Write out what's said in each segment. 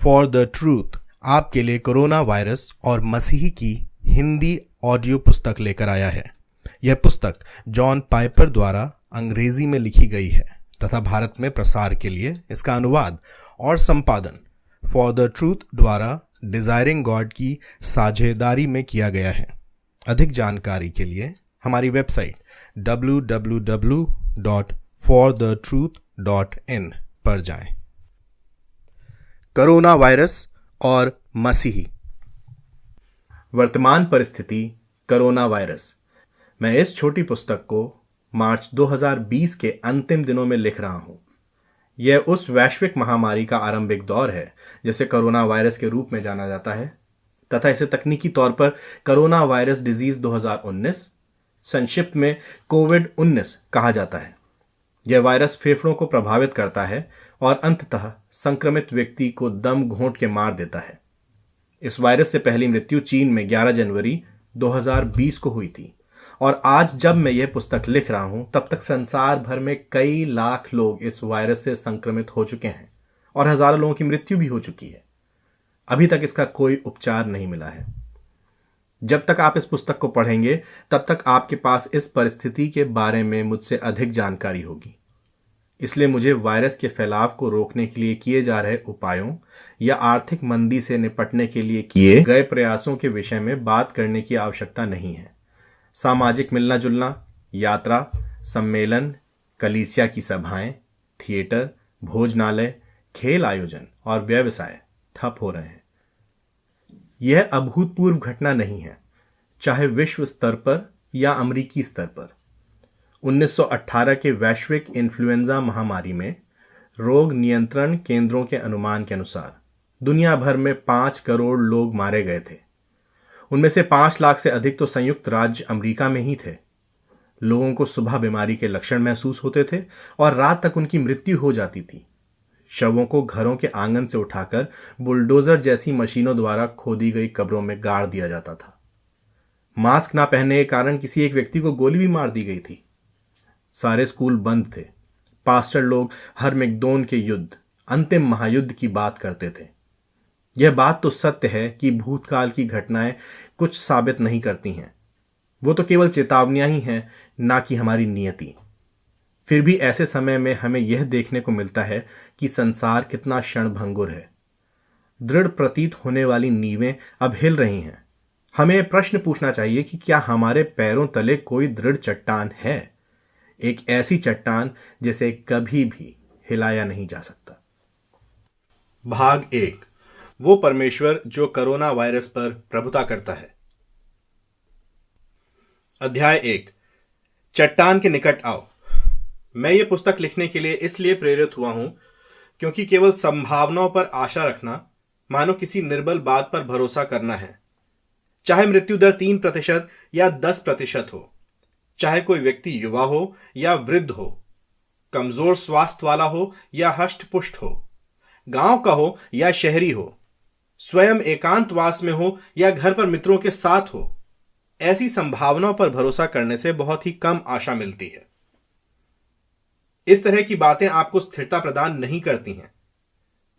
For the truth आपके लिए corona virus और मसीह की हिंदी ऑडियो पुस्तक लेकर आया है। यह पुस्तक जॉन पाइपर द्वारा अंग्रेजी में लिखी गई है तथा भारत में प्रसार के लिए इसका अनुवाद और संपादन फॉर द ट्रूथ द्वारा डिजायरिंग गॉड की साझेदारी में किया गया है। अधिक जानकारी के लिए हमारी वेबसाइट www.forthetruth.in पर जाएं। कोरोना वायरस और मसीही। वर्तमान परिस्थिति कोरोना वायरस। मैं इस छोटी पुस्तक को मार्च 2020 के अंतिम दिनों में लिख रहा हूं। यह उस वैश्विक महामारी का आरंभिक दौर है जिसे कोरोना वायरस के रूप में जाना जाता है तथा इसे तकनीकी तौर पर कोरोना वायरस डिजीज 2019 संक्षिप्त में कोविड-19 कहा जाता है। यह वायरस फेफड़ों को प्रभावित करता है और अंततः संक्रमित व्यक्ति को दम घोंट के मार देता है। इस वायरस से पहली मृत्यु चीन में 11 जनवरी 2020 को हुई थी और आज जब मैं यह पुस्तक लिख रहा हूं तब तक संसार भर में कई लाख लोग इस वायरस से संक्रमित हो चुके हैं और हजारों लोगों की मृत्यु भी हो चुकी है। अभी तक इसका कोई उपचार नहीं मिला है। जब तक आप इस पुस्तक को पढ़ेंगे तब तक आपके पास इस परिस्थिति के बारे में मुझसे अधिक जानकारी होगी। इसलिए मुझे वायरस के फैलाव को रोकने के लिए किए जा रहे उपायों या आर्थिक मंदी से निपटने के लिए किए गए प्रयासों के विषय में बात करने की आवश्यकता नहीं है। सामाजिक मिलना जुलना, यात्रा, सम्मेलन, कलीसिया की सभाएं, थिएटर, भोजनालय, खेल आयोजन और व्यवसाय ठप हो रहे हैं। यह अभूतपूर्व घटना नहीं है, चाहे विश्व स्तर पर या अमेरिकी स्तर पर। 1918 के वैश्विक इन्फ्लुएंजा महामारी में रोग नियंत्रण केंद्रों के अनुमान के अनुसार दुनिया भर में 5 करोड़ लोग मारे गए थे। उनमें से 5 लाख से अधिक तो संयुक्त राज्य अमेरिका में ही थे। लोगों को सुबह बीमारी के लक्षण महसूस होते थे और रात तक उनकी मृत्यु हो जाती थी। शवों को घरों के आंगन से उठाकर बुलडोजर जैसी मशीनों द्वारा खोदी गई कब्रों में गाड़ दिया जाता था। मास्क ना पहनने के कारण किसी एक व्यक्ति को गोली भी मार दी गई थी। सारे स्कूल बंद थे। पास्टर लोग हरमिगदोन के युद्ध, अंतिम महायुद्ध की बात करते थे। यह बात तो सत्य है कि भूतकाल की घटनाएं कुछ साबित नहीं करती हैं। वो तो केवल चेतावनियां ही हैं, ना कि हमारी नियति। फिर भी ऐसे समय में हमें यह देखने को मिलता है कि संसार कितना क्षणभंगुर है। दृढ़ प्रतीत होने वाली नींवें अब हिल रही हैं। हमें प्रश्न पूछना चाहिए कि क्या हमारे पैरों तले कोई दृढ़ चट्टान है, एक ऐसी चट्टान जिसे कभी भी हिलाया नहीं जा सकता। भाग 1। वो परमेश्वर जो कोरोना वायरस पर प्रभुता करता है। अध्याय 1। चट्टान के निकट आओ। मैं ये पुस्तक लिखने के लिए इसलिए प्रेरित हुआ हूं क्योंकि केवल संभावनाओं पर आशा रखना मानो किसी निर्बल बात पर भरोसा करना है। चाहे मृत्यु दर 3% या 10% हो, चाहे कोई व्यक्ति युवा हो या वृद्ध हो, कमजोर स्वास्थ्य वाला हो या हष्ट-पुष्ट हो, गांव का हो या शहरी हो, स्वयं एकांतवास में हो या घर पर मित्रों के साथ हो, ऐसी संभावनाओं पर भरोसा करने से बहुत ही कम आशा मिलती है। इस तरह की बातें आपको स्थिरता प्रदान नहीं करती हैं,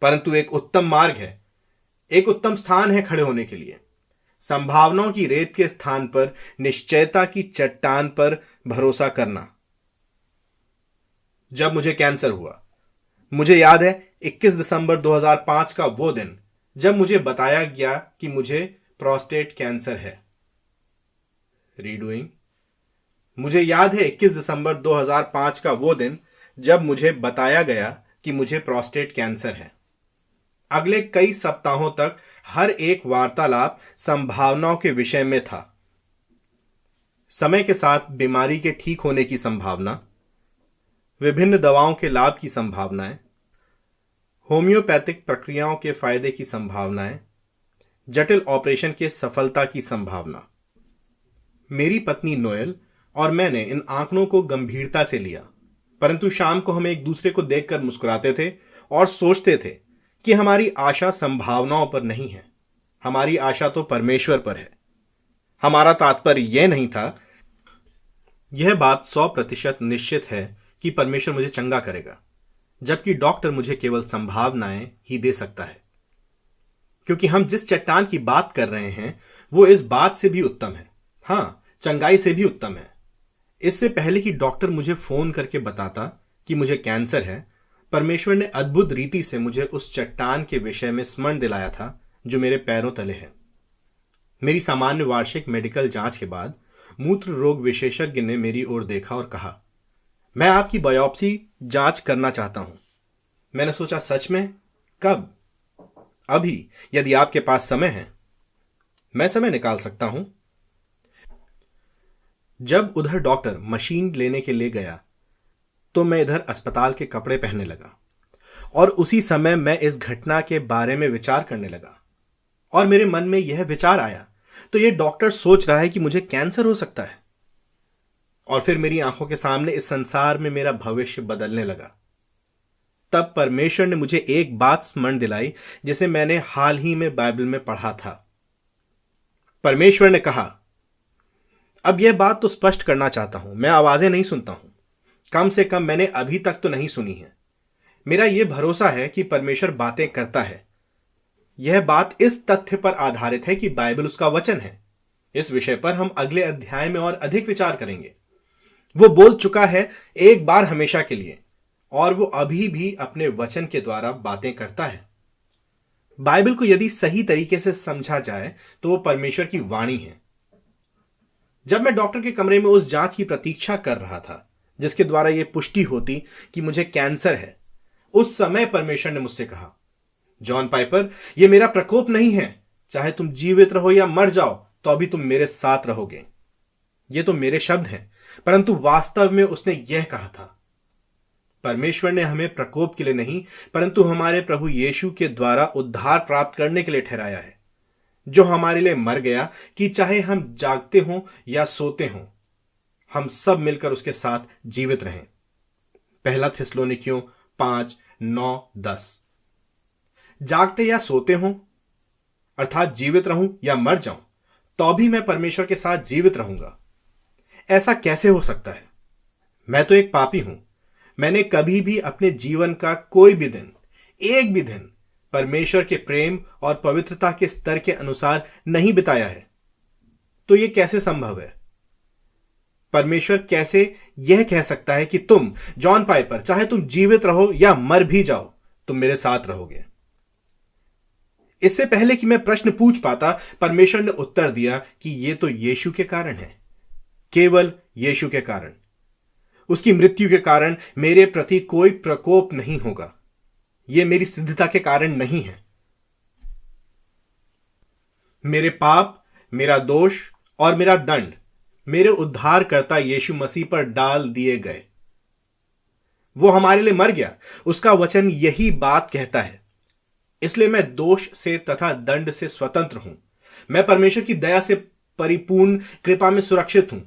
परंतु एक उत्तम मार्ग है, एक उत्तम स्थान है खड़े होने के लिए। संभावनाओं की रेत के स्थान पर निश्चयता की चट्टान पर भरोसा करना। जब मुझे कैंसर हुआ, मुझे याद है 21 दिसंबर 2005 का वो दिन जब मुझे बताया गया कि मुझे प्रोस्टेट कैंसर है। रीडूइंग। मुझे याद है 21 दिसंबर 2005 का वो दिन जब मुझे बताया गया कि मुझे प्रोस्टेट कैंसर है। अगले कई सप्ताहों तक हर एक वार्तालाप संभावनाओं के विषय में था। समय के साथ बीमारी के ठीक होने की संभावना, विभिन्न दवाओं के लाभ की संभावनाएं, होम्योपैथिक प्रक्रियाओं के फायदे की संभावनाएं, जटिल ऑपरेशन के सफलता की संभावना। मेरी पत्नी नोएल और मैंने इन आंकड़ों को गंभीरता से लिया, परंतु शाम को हम एक दूसरे को देखकर मुस्कुराते थे और सोचते थे कि हमारी आशा संभावनाओं पर नहीं है, हमारी आशा तो परमेश्वर पर है। हमारा तात्पर्य यह नहीं था, यह बात 100% निश्चित है कि परमेश्वर मुझे चंगा करेगा, जबकि डॉक्टर मुझे केवल संभावनाएं ही दे सकता है। क्योंकि हम जिस चट्टान की बात कर रहे हैं वो इस बात से भी उत्तम है, हाँ, चंगाई से भी उत्तम है। इससे पहले कि डॉक्टर मुझे फोन करके बताता कि मुझे कैंसर है, परमेश्वर ने अद्भुत रीति से मुझे उस चट्टान के विषय में स्मरण दिलाया था जो मेरे पैरों तले है। मेरी सामान्य वार्षिक मेडिकल जांच के बाद मूत्र रोग विशेषज्ञ ने मेरी ओर देखा और कहा, मैं आपकी बायोप्सी जांच करना चाहता हूं। मैंने सोचा, सच में? कब? अभी, यदि आपके पास समय है। मैं समय निकाल सकता हूं। जब उधर डॉक्टर मशीन लेने के लिए गया तो मैं इधर अस्पताल के कपड़े पहनने लगा और उसी समय मैं इस घटना के बारे में विचार करने लगा और मेरे मन में यह विचार आया, तो यह डॉक्टर सोच रहा है कि मुझे कैंसर हो सकता है। और फिर मेरी आंखों के सामने इस संसार में मेरा भविष्य बदलने लगा। तब परमेश्वर ने मुझे एक बात स्मरण दिलाई जिसे मैंने हाल ही में बाइबल में पढ़ा था। परमेश्वर ने कहा, अब यह बात तो स्पष्ट करना चाहता हूं, मैं आवाजें नहीं सुनता हूं, कम से कम मैंने अभी तक तो नहीं सुनी है। मेरा यह भरोसा है कि परमेश्वर बातें करता है। यह बात इस तथ्य पर आधारित है कि बाइबल उसका वचन है। इस विषय पर हम अगले अध्याय में और अधिक विचार करेंगे। वो बोल चुका है एक बार हमेशा के लिए, और वो अभी भी अपने वचन के द्वारा बातें करता है। बाइबल को यदि सही तरीके से समझा जाए तो वो परमेश्वर की वाणी है। जब मैं डॉक्टर के कमरे में उस जांच की प्रतीक्षा कर रहा था जिसके द्वारा यह पुष्टि होती कि मुझे कैंसर है, उस समय परमेश्वर ने मुझसे कहा, जॉन पाइपर, यह मेरा प्रकोप नहीं है। चाहे तुम जीवित रहो या मर जाओ तो अभी तुम मेरे साथ रहोगे। ये तो मेरे शब्द हैं, परंतु वास्तव में उसने यह कहा था। परमेश्वर ने हमें प्रकोप के लिए नहीं, परंतु हमारे प्रभु यीशु के द्वारा उद्धार प्राप्त करने के लिए ठहराया है, जो हमारे लिए मर गया कि चाहे हम जागते हों या सोते हों, हम सब मिलकर उसके साथ जीवित रहें। पहला थिस्सलुनीकियों 5:9-10। जागते या सोते हों, अर्थात जीवित रहूं या मर जाऊं, तो भी मैं परमेश्वर के साथ जीवित रहूंगा। ऐसा कैसे हो सकता है? मैं तो एक पापी हूं। मैंने कभी भी अपने जीवन का कोई भी दिन, एक भी दिन परमेश्वर के प्रेम और पवित्रता के स्तर के अनुसार नहीं बिताया है। तो यह कैसे संभव है? परमेश्वर कैसे यह कह सकता है कि तुम, जॉन पाइपर, चाहे तुम जीवित रहो या मर भी जाओ, तुम मेरे साथ रहोगे? इससे पहले कि मैं प्रश्न पूछ पाता, परमेश्वर ने उत्तर दिया कि यह तो यीशु के कारण है, केवल यीशु के कारण। उसकी मृत्यु के कारण मेरे प्रति कोई प्रकोप नहीं होगा। यह मेरी सिद्धता के कारण नहीं है। मेरे पाप, मेरा दोष और मेरा दंड मेरे उद्धारकर्ता यीशु मसीह पर डाल दिए गए। वो हमारे लिए मर गया। उसका वचन यही बात कहता है। इसलिए मैं दोष से तथा दंड से स्वतंत्र हूं। मैं परमेश्वर की दया से परिपूर्ण कृपा में सुरक्षित हूं।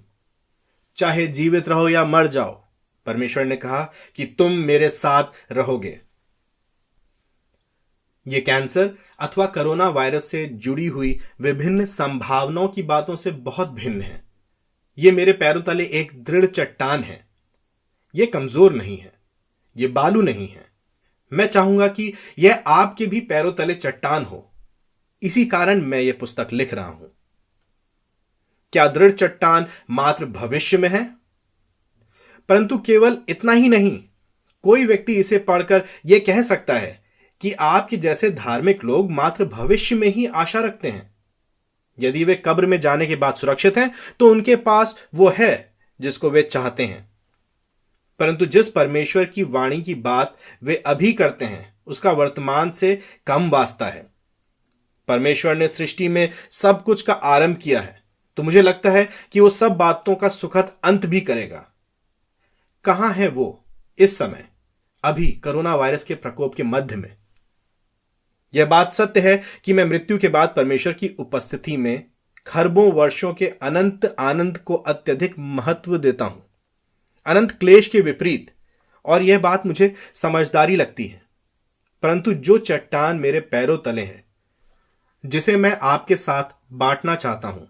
चाहे जीवित रहो या मर जाओ, परमेश्वर ने कहा कि तुम मेरे साथ रहोगे। यह कैंसर अथवा कोरोना वायरस से जुड़ी हुई विभिन्न संभावनाओं की बातों से बहुत भिन्न है। यह मेरे पैरों तले एक दृढ़ चट्टान है। यह कमजोर नहीं है, यह बालू नहीं है। मैं चाहूंगा कि यह आपके भी पैरों तले चट्टान हो। इसी कारण मैं यह पुस्तक लिख रहा हूं। क्या दृढ़ चट्टान मात्र भविष्य में है? परंतु केवल इतना ही नहीं, कोई व्यक्ति इसे पढ़कर यह कह सकता है कि आपके जैसे धार्मिक लोग मात्र भविष्य में ही आशा रखते हैं। यदि वे कब्र में जाने के बाद सुरक्षित हैं, तो उनके पास वो है जिसको वे चाहते हैं। परंतु जिस परमेश्वर की वाणी की बात वे अभी करते हैं, उसका वर्तमान से कम वास्ता है। परमेश्वर ने सृष्टि में सब कुछ का आरंभ किया है, तो मुझे लगता है कि वो सब बातों का सुखद अंत भी करेगा। कहां है वो इस समय, अभी कोरोना वायरस के प्रकोप के मध्य में? यह बात सत्य है कि मैं मृत्यु के बाद परमेश्वर की उपस्थिति में खरबों वर्षों के अनंत आनंद को अत्यधिक महत्व देता हूं, अनंत क्लेश के विपरीत, और यह बात मुझे समझदारी लगती है। परंतु जो चट्टान मेरे पैरों तले है, जिसे मैं आपके साथ बांटना चाहता हूं,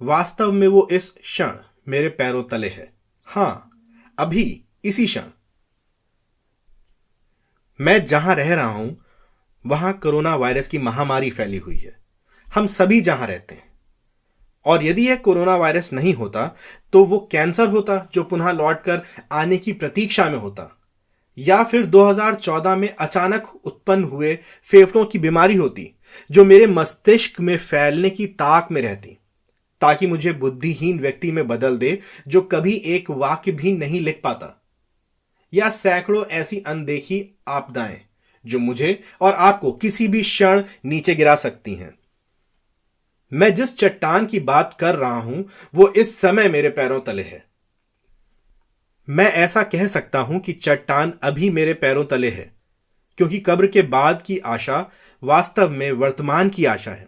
वास्तव में वो इस क्षण मेरे पैरों तले है। हां, अभी इसी क्षण मैं जहां रह रहा हूं वहां कोरोना वायरस की महामारी फैली हुई है। हम सभी जहां रहते हैं। और यदि यह कोरोना वायरस नहीं होता तो वो कैंसर होता जो पुनः लौटकर आने की प्रतीक्षा में होता, या फिर 2014 में अचानक उत्पन्न हुए फेफड़ों की बीमारी होती जो मेरे मस्तिष्क में फैलने की ताक में रहती, ताकि मुझे बुद्धिहीन व्यक्ति में बदल दे जो कभी एक वाक्य भी नहीं लिख पाता, या सैकड़ों ऐसी अनदेखी आपदाएं जो मुझे और आपको किसी भी क्षण नीचे गिरा सकती हैं। मैं जिस चट्टान की बात कर रहा हूं वो इस समय मेरे पैरों तले है। मैं ऐसा कह सकता हूं कि चट्टान अभी मेरे पैरों तले है, क्योंकि कब्र के बाद की आशा वास्तव में वर्तमान की आशा है।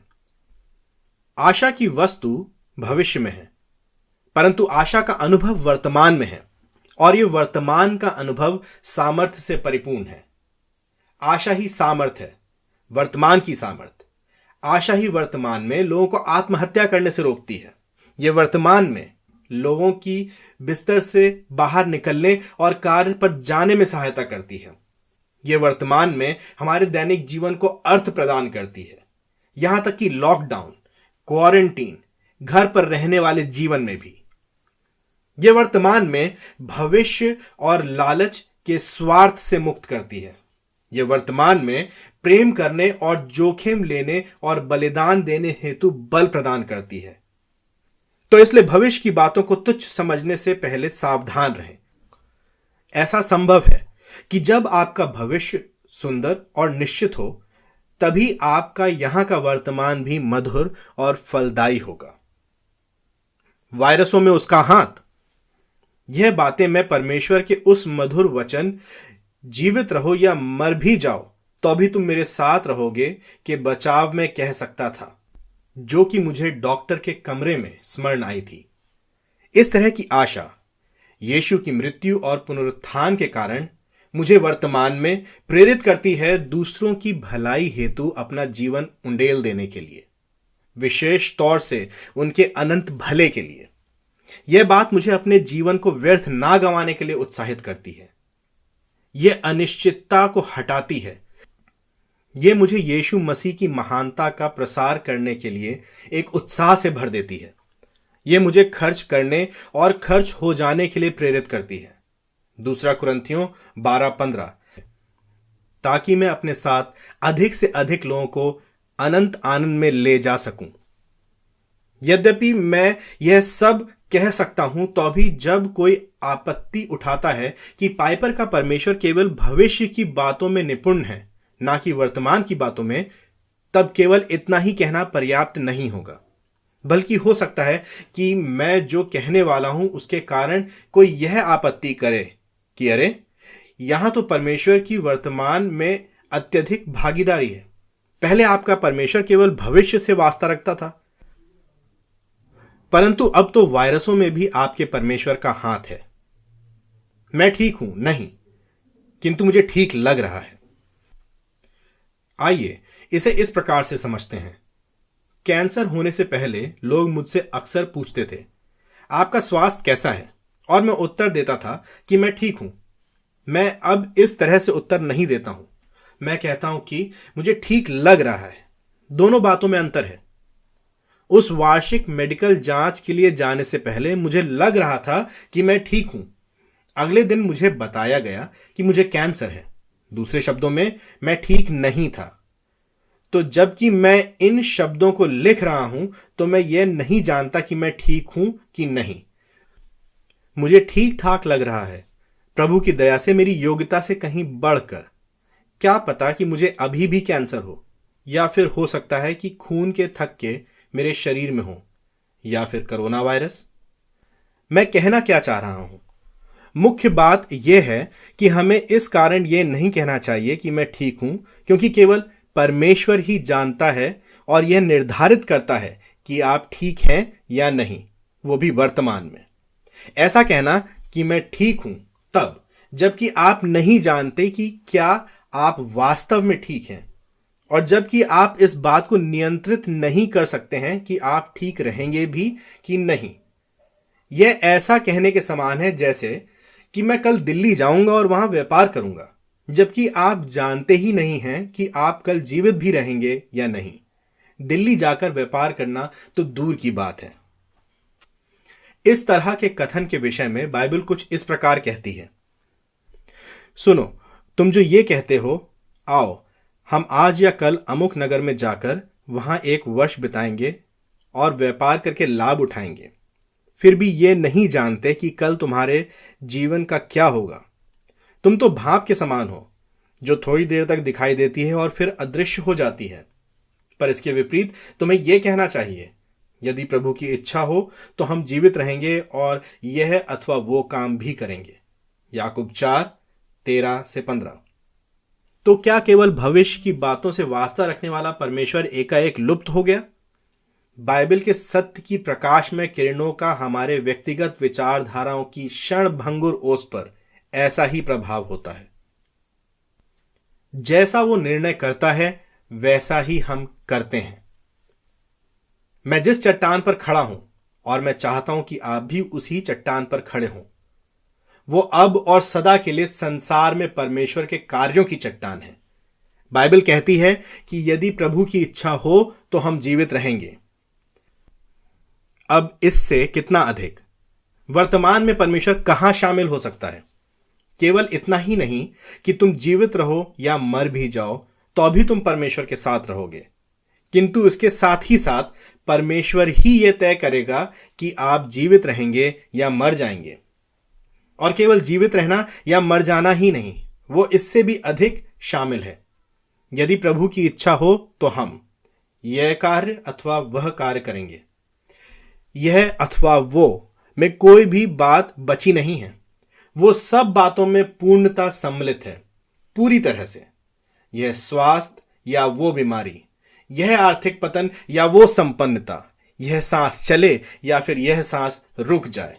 आशा की वस्तु भविष्य में है, परंतु आशा का अनुभव वर्तमान में है, और यह वर्तमान का अनुभव सामर्थ्य से परिपूर्ण है। आशा ही सामर्थ्य है, वर्तमान की सामर्थ्य। आशा ही वर्तमान में लोगों को आत्महत्या करने से रोकती है। यह वर्तमान में लोगों की बिस्तर से बाहर निकलने और कार्य पर जाने में सहायता करती है। यह वर्तमान में हमारे दैनिक जीवन को अर्थ प्रदान करती है, यहां तक कि लॉकडाउन, क्वारंटीन, घर पर रहने वाले जीवन में भी। यह वर्तमान में भविष्य और लालच के स्वार्थ से मुक्त करती है। यह वर्तमान में प्रेम करने और जोखिम लेने और बलिदान देने हेतु बल प्रदान करती है। तो इसलिए भविष्य की बातों को तुच्छ समझने से पहले सावधान रहें। ऐसा संभव है कि जब आपका भविष्य सुंदर और निश्चित हो, तभी आपका यहां का वर्तमान भी मधुर और फलदायी होगा। वायरसों में उसका हाथ। यह बातें मैं परमेश्वर के उस मधुर वचन, जीवित रहो या मर भी जाओ तो भी तुम मेरे साथ रहोगे, के बचाव में कह सकता था, जो कि मुझे डॉक्टर के कमरे में स्मरण आई थी। इस तरह की आशा यीशु की मृत्यु और पुनरुत्थान के कारण मुझे वर्तमान में प्रेरित करती है दूसरों की भलाई हेतु अपना जीवन उंडेल देने के लिए, विशेष तौर से उनके अनंत भले के लिए। यह बात मुझे अपने जीवन को व्यर्थ ना गंवाने के लिए उत्साहित करती है। यह अनिश्चितता को हटाती है। यह मुझे यीशु मसीह की महानता का प्रसार करने के लिए एक उत्साह से भर देती है। यह मुझे खर्च करने और खर्च हो जाने के लिए प्रेरित करती है। 2 कुरिन्थियों 12:15, ताकि मैं अपने साथ अधिक से अधिक लोगों को अनंत आनंद में ले जा सकूं। यद्यपि मैं यह सब कह सकता हूं, तो भी जब कोई आपत्ति उठाता है कि पाइपर का परमेश्वर केवल भविष्य की बातों में निपुण है, ना कि वर्तमान की बातों में, तब केवल इतना ही कहना पर्याप्त नहीं होगा। बल्कि हो सकता है कि मैं जो कहने वाला हूं उसके कारण कोई यह आपत्ति करे कि अरे, यहां तो परमेश्वर की वर्तमान में अत्यधिक भागीदारी है। पहले आपका परमेश्वर केवल भविष्य से वास्ता रखता था, परंतु अब तो वायरसों में भी आपके परमेश्वर का हाथ है। मैं ठीक हूं नहीं, किंतु मुझे ठीक लग रहा है। आइए इसे इस प्रकार से समझते हैं। कैंसर होने से पहले लोग मुझसे अक्सर पूछते थे, आपका स्वास्थ्य कैसा है? और मैं उत्तर देता था कि मैं ठीक हूं। मैं अब इस तरह से उत्तर नहीं देता हूं। मैं कहता हूं कि मुझे ठीक लग रहा है। दोनों बातों में अंतर है। उस वार्षिक मेडिकल जांच के लिए जाने से पहले मुझे लग रहा था कि मैं ठीक हूं। अगले दिन मुझे बताया गया कि मुझे कैंसर है। दूसरे शब्दों में, मैं ठीक नहीं था। तो जबकि मैं इन शब्दों को लिख रहा हूं, तो मैं यह नहीं जानता कि मैं ठीक हूं कि नहीं। मुझे ठीक ठाक लग रहा है, प्रभु की दया से, मेरी योग्यता से कहीं बढ़कर। क्या पता कि मुझे अभी भी कैंसर हो, या फिर हो सकता है कि खून के थक्के मेरे शरीर में हो, या फिर कोरोना वायरस। मैं कहना क्या चाह रहा हूं, मुख्य बात यह है कि हमें इस कारण यह नहीं कहना चाहिए कि मैं ठीक हूं, क्योंकि केवल परमेश्वर ही जानता है और यह निर्धारित करता है कि आप ठीक हैं या नहीं, वो भी वर्तमान में। ऐसा कहना कि मैं ठीक हूं तब जबकि आप नहीं जानते कि क्या आप वास्तव में ठीक हैं, और जबकि आप इस बात को नियंत्रित नहीं कर सकते हैं कि आप ठीक रहेंगे भी कि नहीं। यह ऐसा कहने के समान है जैसे कि मैं कल दिल्ली जाऊंगा और वहां व्यापार करूंगा, जबकि आप जानते ही नहीं हैं कि आप कल जीवित भी रहेंगे या नहीं। दिल्ली जाकर व्यापार करना तो दूर की बात है। इस तरह के कथन के विषय में बाइबल कुछ इस प्रकार कहती है, सुनो, तुम जो ये कहते हो, आओ हम आज या कल अमुक नगर में जाकर वहां एक वर्ष बिताएंगे और व्यापार करके लाभ उठाएंगे, फिर भी ये नहीं जानते कि कल तुम्हारे जीवन का क्या होगा। तुम तो भाप के समान हो, जो थोड़ी देर तक दिखाई देती है और फिर अदृश्य हो जाती है। पर इसके विपरीत तुम्हें यह कहना चाहिए, यदि प्रभु की इच्छा हो तो हम जीवित रहेंगे और यह अथवा वो काम भी करेंगे। याकूब 4:13-15। तो क्या केवल भविष्य की बातों से वास्ता रखने वाला परमेश्वर एकाएक लुप्त हो गया? बाइबल के सत्य की प्रकाश में किरणों का हमारे व्यक्तिगत विचारधाराओं की क्षण भंगुर ओस पर ऐसा ही प्रभाव होता है। जैसा वो निर्णय करता है वैसा ही हम करते हैं। मैं जिस चट्टान पर खड़ा हूं और मैं चाहता हूं कि आप भी उसी चट्टान पर खड़े हों, वो अब और सदा के लिए संसार में परमेश्वर के कार्यों की चट्टान है। बाइबल कहती है कि यदि प्रभु की इच्छा हो तो हम जीवित रहेंगे। अब इससे कितना अधिक वर्तमान में परमेश्वर कहां शामिल हो सकता है? केवल इतना ही नहीं कि तुम जीवित रहो या मर भी जाओ तो भी तुम परमेश्वर के साथ रहोगे, किंतु इसके साथ ही साथ परमेश्वर ही यह तय करेगा कि आप जीवित रहेंगे या मर जाएंगे। और केवल जीवित रहना या मर जाना ही नहीं, वो इससे भी अधिक शामिल है। यदि प्रभु की इच्छा हो तो हम यह कार्य अथवा वह कार्य करेंगे। यह अथवा वो में कोई भी बात बची नहीं है। वो सब बातों में पूर्णता सम्मिलित है, पूरी तरह से। यह स्वास्थ्य या वो बीमारी, यह आर्थिक पतन या वो संपन्नता, यह सांस चले या फिर यह सांस रुक जाए।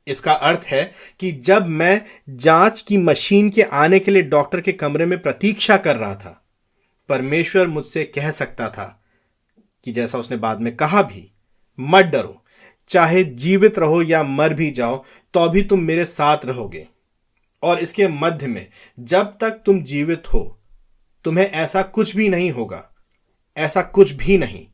इसका अर्थ है कि जब मैं जांच की मशीन के आने के लिए डॉक्टर के कमरे में प्रतीक्षा कर रहा था, परमेश्वर मुझसे कह सकता था कि जैसा उसने बाद में कहा भी, मत डरो, चाहे जीवित रहो या मर भी जाओ तो भी तुम मेरे साथ रहोगे। और इसके मध्य में जब तक तुम जीवित हो तुम्हें ऐसा कुछ भी नहीं होगा, ऐसा कुछ भी नहीं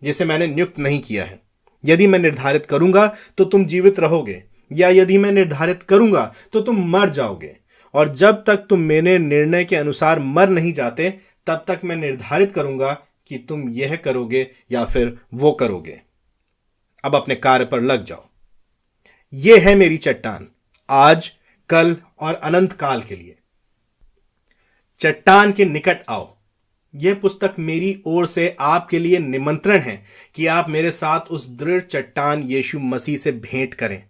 जिसे मैंने नियुक्त नहीं किया है। यदि मैं निर्धारित करूंगा तो तुम जीवित रहोगे, या यदि मैं निर्धारित करूंगा तो तुम मर जाओगे। और जब तक तुम मेरे निर्णय के अनुसार मर नहीं जाते तब तक मैं निर्धारित करूंगा कि तुम यह करोगे या फिर वो करोगे। अब अपने कार्य पर लग जाओ। यह है मेरी चट्टान, आज, कल और अनंत काल के लिए। चट्टान के निकट आओ। यह पुस्तक मेरी ओर से आपके लिए निमंत्रण है कि आप मेरे साथ उस दृढ़ चट्टान यीशु मसीह से भेंट करें।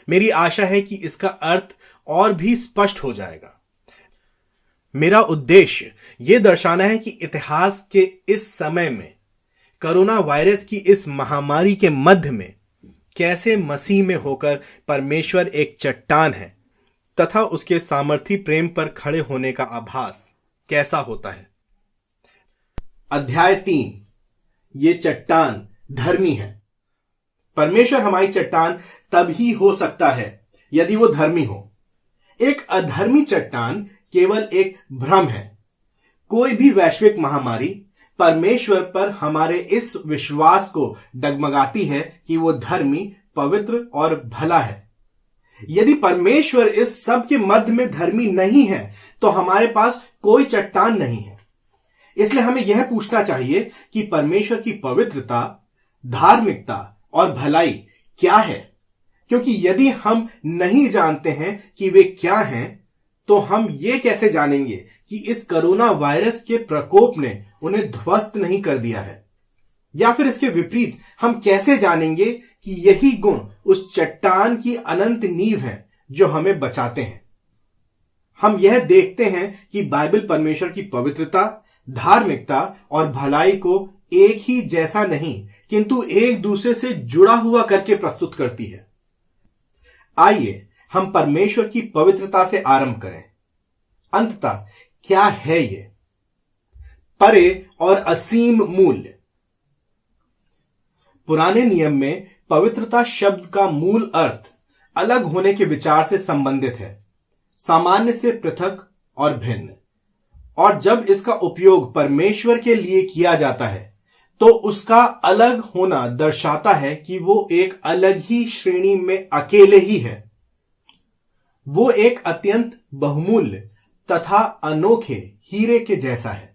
मेरी आशा है कि इसका अर्थ और भी स्पष्ट हो जाएगा। मेरा उद्देश्य यह दर्शाना है कि इतिहास के इस समय में, कोरोना वायरस की इस महामारी के मध्य में, कैसे मसीह में होकर परमेश्वर एक चट्टान है तथा उसके सामर्थी प्रेम पर खड़े होने का आभास कैसा होता है। अध्याय 3, ये चट्टान धर्मी है। परमेश्वर हमारी चट्टान तभी हो सकता है यदि वो धर्मी हो। एक अधर्मी चट्टान केवल एक भ्रम है। कोई भी वैश्विक महामारी परमेश्वर पर हमारे इस विश्वास को डगमगाती है कि वो धर्मी, पवित्र और भला है। यदि परमेश्वर इस सब के मध्य में धर्मी नहीं है तो हमारे पास कोई चट्टान नहीं है। इसलिए हमें यह पूछना चाहिए कि परमेश्वर की पवित्रता, धार्मिकता और भलाई क्या है, क्योंकि यदि हम नहीं जानते हैं कि वे क्या हैं तो हम ये कैसे जानेंगे कि इस कोरोना वायरस के प्रकोप ने उन्हें ध्वस्त नहीं कर दिया है। या फिर इसके विपरीत हम कैसे जानेंगे कि यही गुण उस चट्टान की अनंत नींव है जो हमें बचाते हैं। हम यह देखते हैं कि बाइबल परमेश्वर की पवित्रता, धार्मिकता और भलाई को एक ही जैसा नहीं किंतु एक दूसरे से जुड़ा हुआ करके प्रस्तुत करती है। आइए हम परमेश्वर की पवित्रता से आरंभ करें। अंततः क्या है ये? परे और असीम मूल्य। पुराने नियम में पवित्रता शब्द का मूल अर्थ अलग होने के विचार से संबंधित है, सामान्य से पृथक और भिन्न। और जब इसका उपयोग परमेश्वर के लिए किया जाता है तो उसका अलग होना दर्शाता है कि वो एक अलग ही श्रेणी में अकेले ही है। वो एक अत्यंत बहुमूल्य तथा अनोखे हीरे के जैसा है।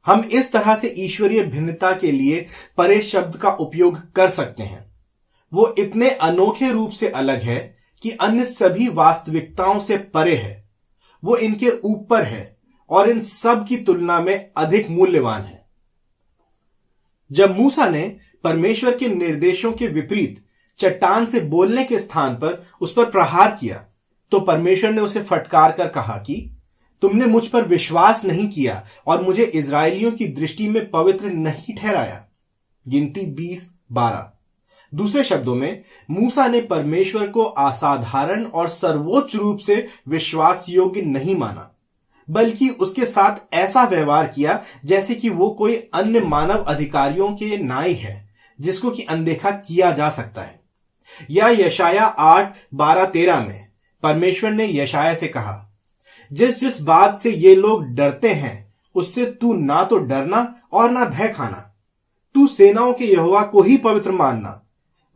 हम इस तरह से ईश्वरीय भिन्नता के लिए परे शब्द का उपयोग कर सकते हैं। वो इतने अनोखे रूप से अलग है कि अन्य सभी वास्तविकताओं से परे है। वो इनके ऊपर है और इन सब की तुलना में अधिक मूल्यवान है। जब मूसा ने परमेश्वर के निर्देशों के विपरीत चट्टान से बोलने के स्थान पर उस पर प्रहार किया तो परमेश्वर ने उसे फटकार कर कहा कि तुमने मुझ पर विश्वास नहीं किया और मुझे इजरायलियों की दृष्टि में पवित्र नहीं ठहराया। गिनती 20:12। दूसरे शब्दों में मूसा ने परमेश्वर को असाधारण और सर्वोच्च रूप से विश्वास योग्य नहीं माना, बल्कि उसके साथ ऐसा व्यवहार किया जैसे कि वो कोई अन्य मानव अधिकारियों के नाई है जिसको कि अनदेखा किया जा सकता है। या यशाया 8:12-13 में परमेश्वर ने यशाया से कहा, जिस जिस बात से ये लोग डरते हैं उससे तू ना तो डरना और ना भय खाना। तू सेनाओं के यहोवा को ही पवित्र मानना,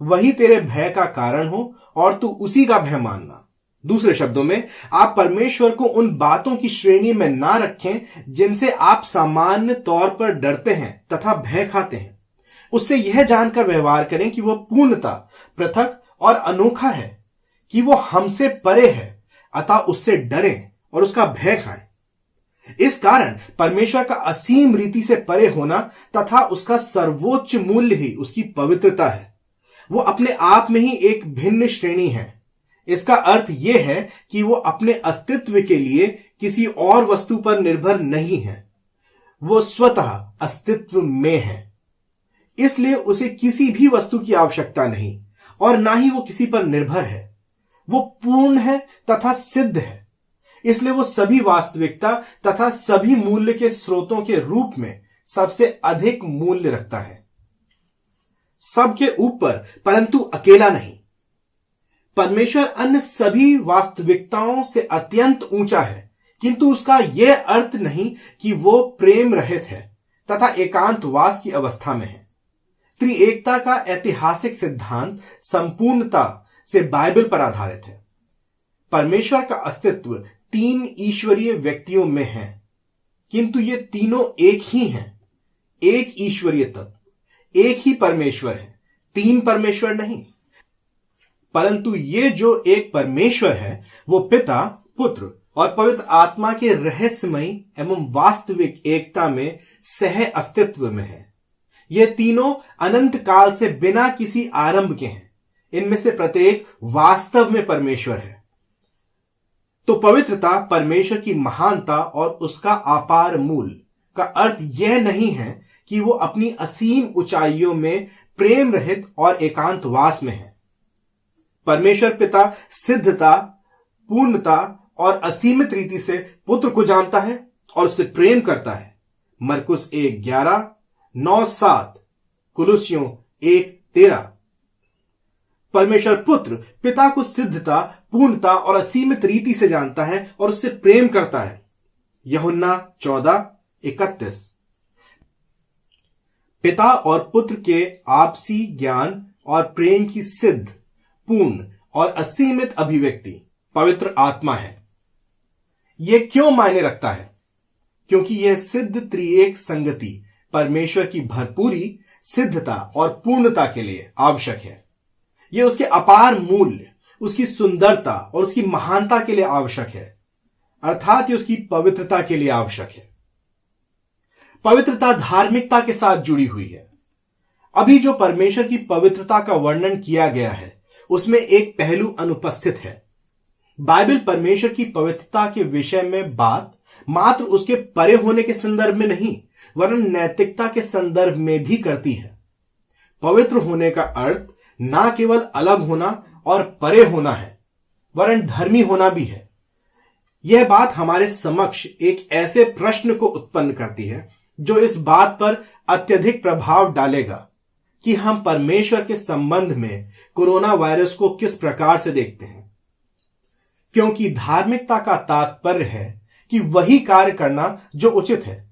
वही तेरे भय का कारण हो और तू उसी का भय मानना। दूसरे शब्दों में, आप परमेश्वर को उन बातों की श्रेणी में ना रखें जिनसे आप सामान्य तौर पर डरते हैं तथा भय खाते हैं। उससे यह जानकर व्यवहार करें कि वह पूर्णता पृथक और अनोखा है, कि वो हमसे परे है, अतः उससे डरें और उसका भय खाएं। इस कारण परमेश्वर का असीम रीति से परे होना तथा उसका सर्वोच्च मूल्य ही उसकी पवित्रता है। वो अपने आप में ही एक भिन्न श्रेणी है। इसका अर्थ यह है कि वो अपने अस्तित्व के लिए किसी और वस्तु पर निर्भर नहीं है। वो स्वतः अस्तित्व में है, इसलिए उसे किसी भी वस्तु की आवश्यकता नहीं और ना ही वो किसी पर निर्भर है। वो पूर्ण है तथा सिद्ध है, इसलिए वो सभी वास्तविकता तथा सभी मूल्य के स्रोतों के रूप में सबसे अधिक मूल्य रखता है। सबके ऊपर परंतु अकेला नहीं। परमेश्वर अन्य सभी वास्तविकताओं से अत्यंत ऊंचा है, किंतु उसका यह अर्थ नहीं कि वो प्रेम रहित है तथा एकांतवास की अवस्था में है। त्रिएकता का ऐतिहासिक सिद्धांत संपूर्णता से बाइबल पर आधारित है। परमेश्वर का अस्तित्व 3 ईश्वरीय व्यक्तियों में है, किंतु ये तीनों एक ही हैं। एक ईश्वरीय तत्व, एक ही परमेश्वर है, 3 परमेश्वर नहीं। परंतु ये जो एक परमेश्वर है वो पिता, पुत्र और पवित्र आत्मा के रहस्यमयी एवं वास्तविक एकता में सह अस्तित्व में है। ये तीनों अनंत काल से बिना किसी आरंभ के हैं। इनमें से प्रत्येक वास्तव में परमेश्वर है। तो पवित्रता, परमेश्वर की महानता और उसका अपार मूल्य का अर्थ यह नहीं है कि वो अपनी असीम ऊंचाइयों में प्रेम रहित और एकांतवास में है। परमेश्वर पिता सिद्धता, पूर्णता और असीमित रीति से पुत्र को जानता है और उससे प्रेम करता है। मरकुस 1:11, 9:7, कुलुस्सियों 1:13। परमेश्वर पुत्र पिता को सिद्धता, पूर्णता और असीमित रीति से जानता है और उससे प्रेम करता है। यूहन्ना 14:31। पिता और पुत्र के आपसी ज्ञान और प्रेम की सिद्ध, पूर्ण और असीमित अभिव्यक्ति पवित्र आत्मा है। यह क्यों मायने रखता है? क्योंकि यह सिद्ध त्रिएक संगति परमेश्वर की भरपूरी, सिद्धता और पूर्णता के लिए आवश्यक है। यह उसके अपार मूल्य, उसकी सुंदरता और उसकी महानता के लिए आवश्यक है, अर्थात ये उसकी पवित्रता के लिए आवश्यक है। पवित्रता धार्मिकता के साथ जुड़ी हुई है। अभी जो परमेश्वर की पवित्रता का वर्णन किया गया है उसमें एक पहलू अनुपस्थित है। बाइबल परमेश्वर की पवित्रता के विषय में बात मात्र उसके परे होने के संदर्भ में नहीं, वरन नैतिकता के संदर्भ में भी करती है। पवित्र होने का अर्थ ना केवल अलग होना और परे होना है, वरन धर्मी होना भी है। यह बात हमारे समक्ष एक ऐसे प्रश्न को उत्पन्न करती है जो इस बात पर अत्यधिक प्रभाव डालेगा कि हम परमेश्वर के संबंध में कोरोना वायरस को किस प्रकार से देखते हैं। क्योंकि धार्मिकता का तात्पर्य है कि वही कार्य करना जो उचित है।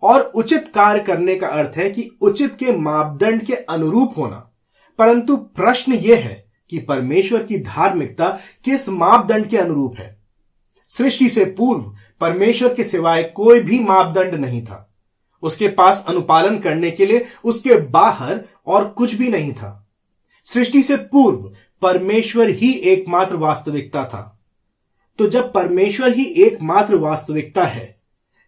और उचित कार्य करने का अर्थ है कि उचित के मापदंड के अनुरूप होना। परंतु प्रश्न यह है कि परमेश्वर की धार्मिकता किस मापदंड के अनुरूप है। सृष्टि से पूर्व परमेश्वर के सिवाय कोई भी मापदंड नहीं था। उसके पास अनुपालन करने के लिए उसके बाहर और कुछ भी नहीं था। सृष्टि से पूर्व परमेश्वर ही एकमात्र वास्तविकता था। तो जब परमेश्वर ही एकमात्र वास्तविकता है,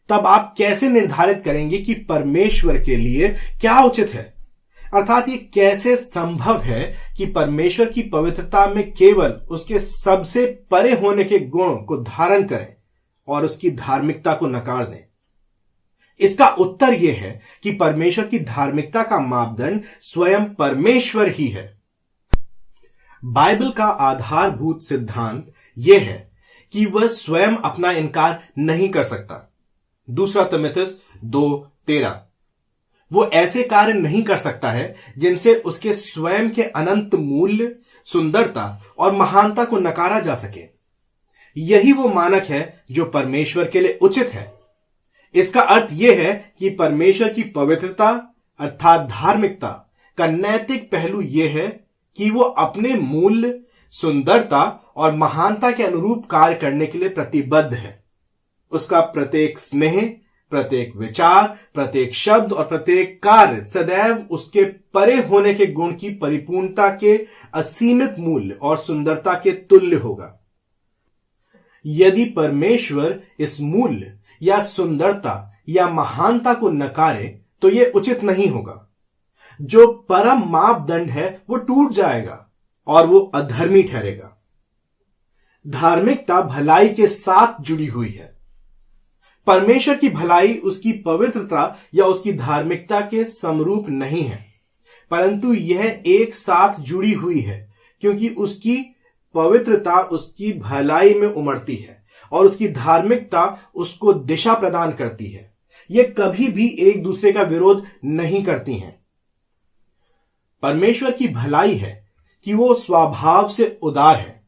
तब आप कैसे निर्धारित करेंगे कि परमेश्वर के लिए क्या उचित है? अर्थात ये कैसे संभव है कि परमेश्वर की पवित्रता में केवल उसके सबसे परे होने के गुणों को धारण करें और उसकी धार्मिकता को नकार दें? इसका उत्तर यह है कि परमेश्वर की धार्मिकता का मापदंड स्वयं परमेश्वर ही है। बाइबल का आधारभूत सिद्धांत यह है कि वह स्वयं अपना इनकार नहीं कर सकता। 2 तिमुथियुस 2:13। वो ऐसे कार्य नहीं कर सकता है जिनसे उसके स्वयं के अनंत मूल्य, सुंदरता और महानता को नकारा जा सके। यही वो मानक है जो परमेश्वर के लिए उचित है। इसका अर्थ यह है कि परमेश्वर की पवित्रता अर्थात धार्मिकता का नैतिक पहलू यह है कि वो अपने मूल्य, सुंदरता और महानता के अनुरूप कार्य करने के लिए प्रतिबद्ध है। उसका प्रत्येक स्नेह, प्रत्येक विचार, प्रत्येक शब्द और प्रत्येक कार्य सदैव उसके परे होने के गुण की परिपूर्णता के असीमित मूल्य और सुंदरता के तुल्य होगा। यदि परमेश्वर इस मूल्य या सुंदरता या महानता को नकारे तो यह उचित नहीं होगा। जो परम मापदंड है वो टूट जाएगा और वो अधर्मी ठहरेगा। धार्मिकता भलाई के साथ जुड़ी हुई है। परमेश्वर की भलाई उसकी पवित्रता या उसकी धार्मिकता के समरूप नहीं है, परंतु यह एक साथ जुड़ी हुई है, क्योंकि उसकी पवित्रता उसकी भलाई में उमड़ती है और उसकी धार्मिकता उसको दिशा प्रदान करती है। यह कभी भी एक दूसरे का विरोध नहीं करती हैं। परमेश्वर की भलाई है कि वो स्वभाव से उदार है,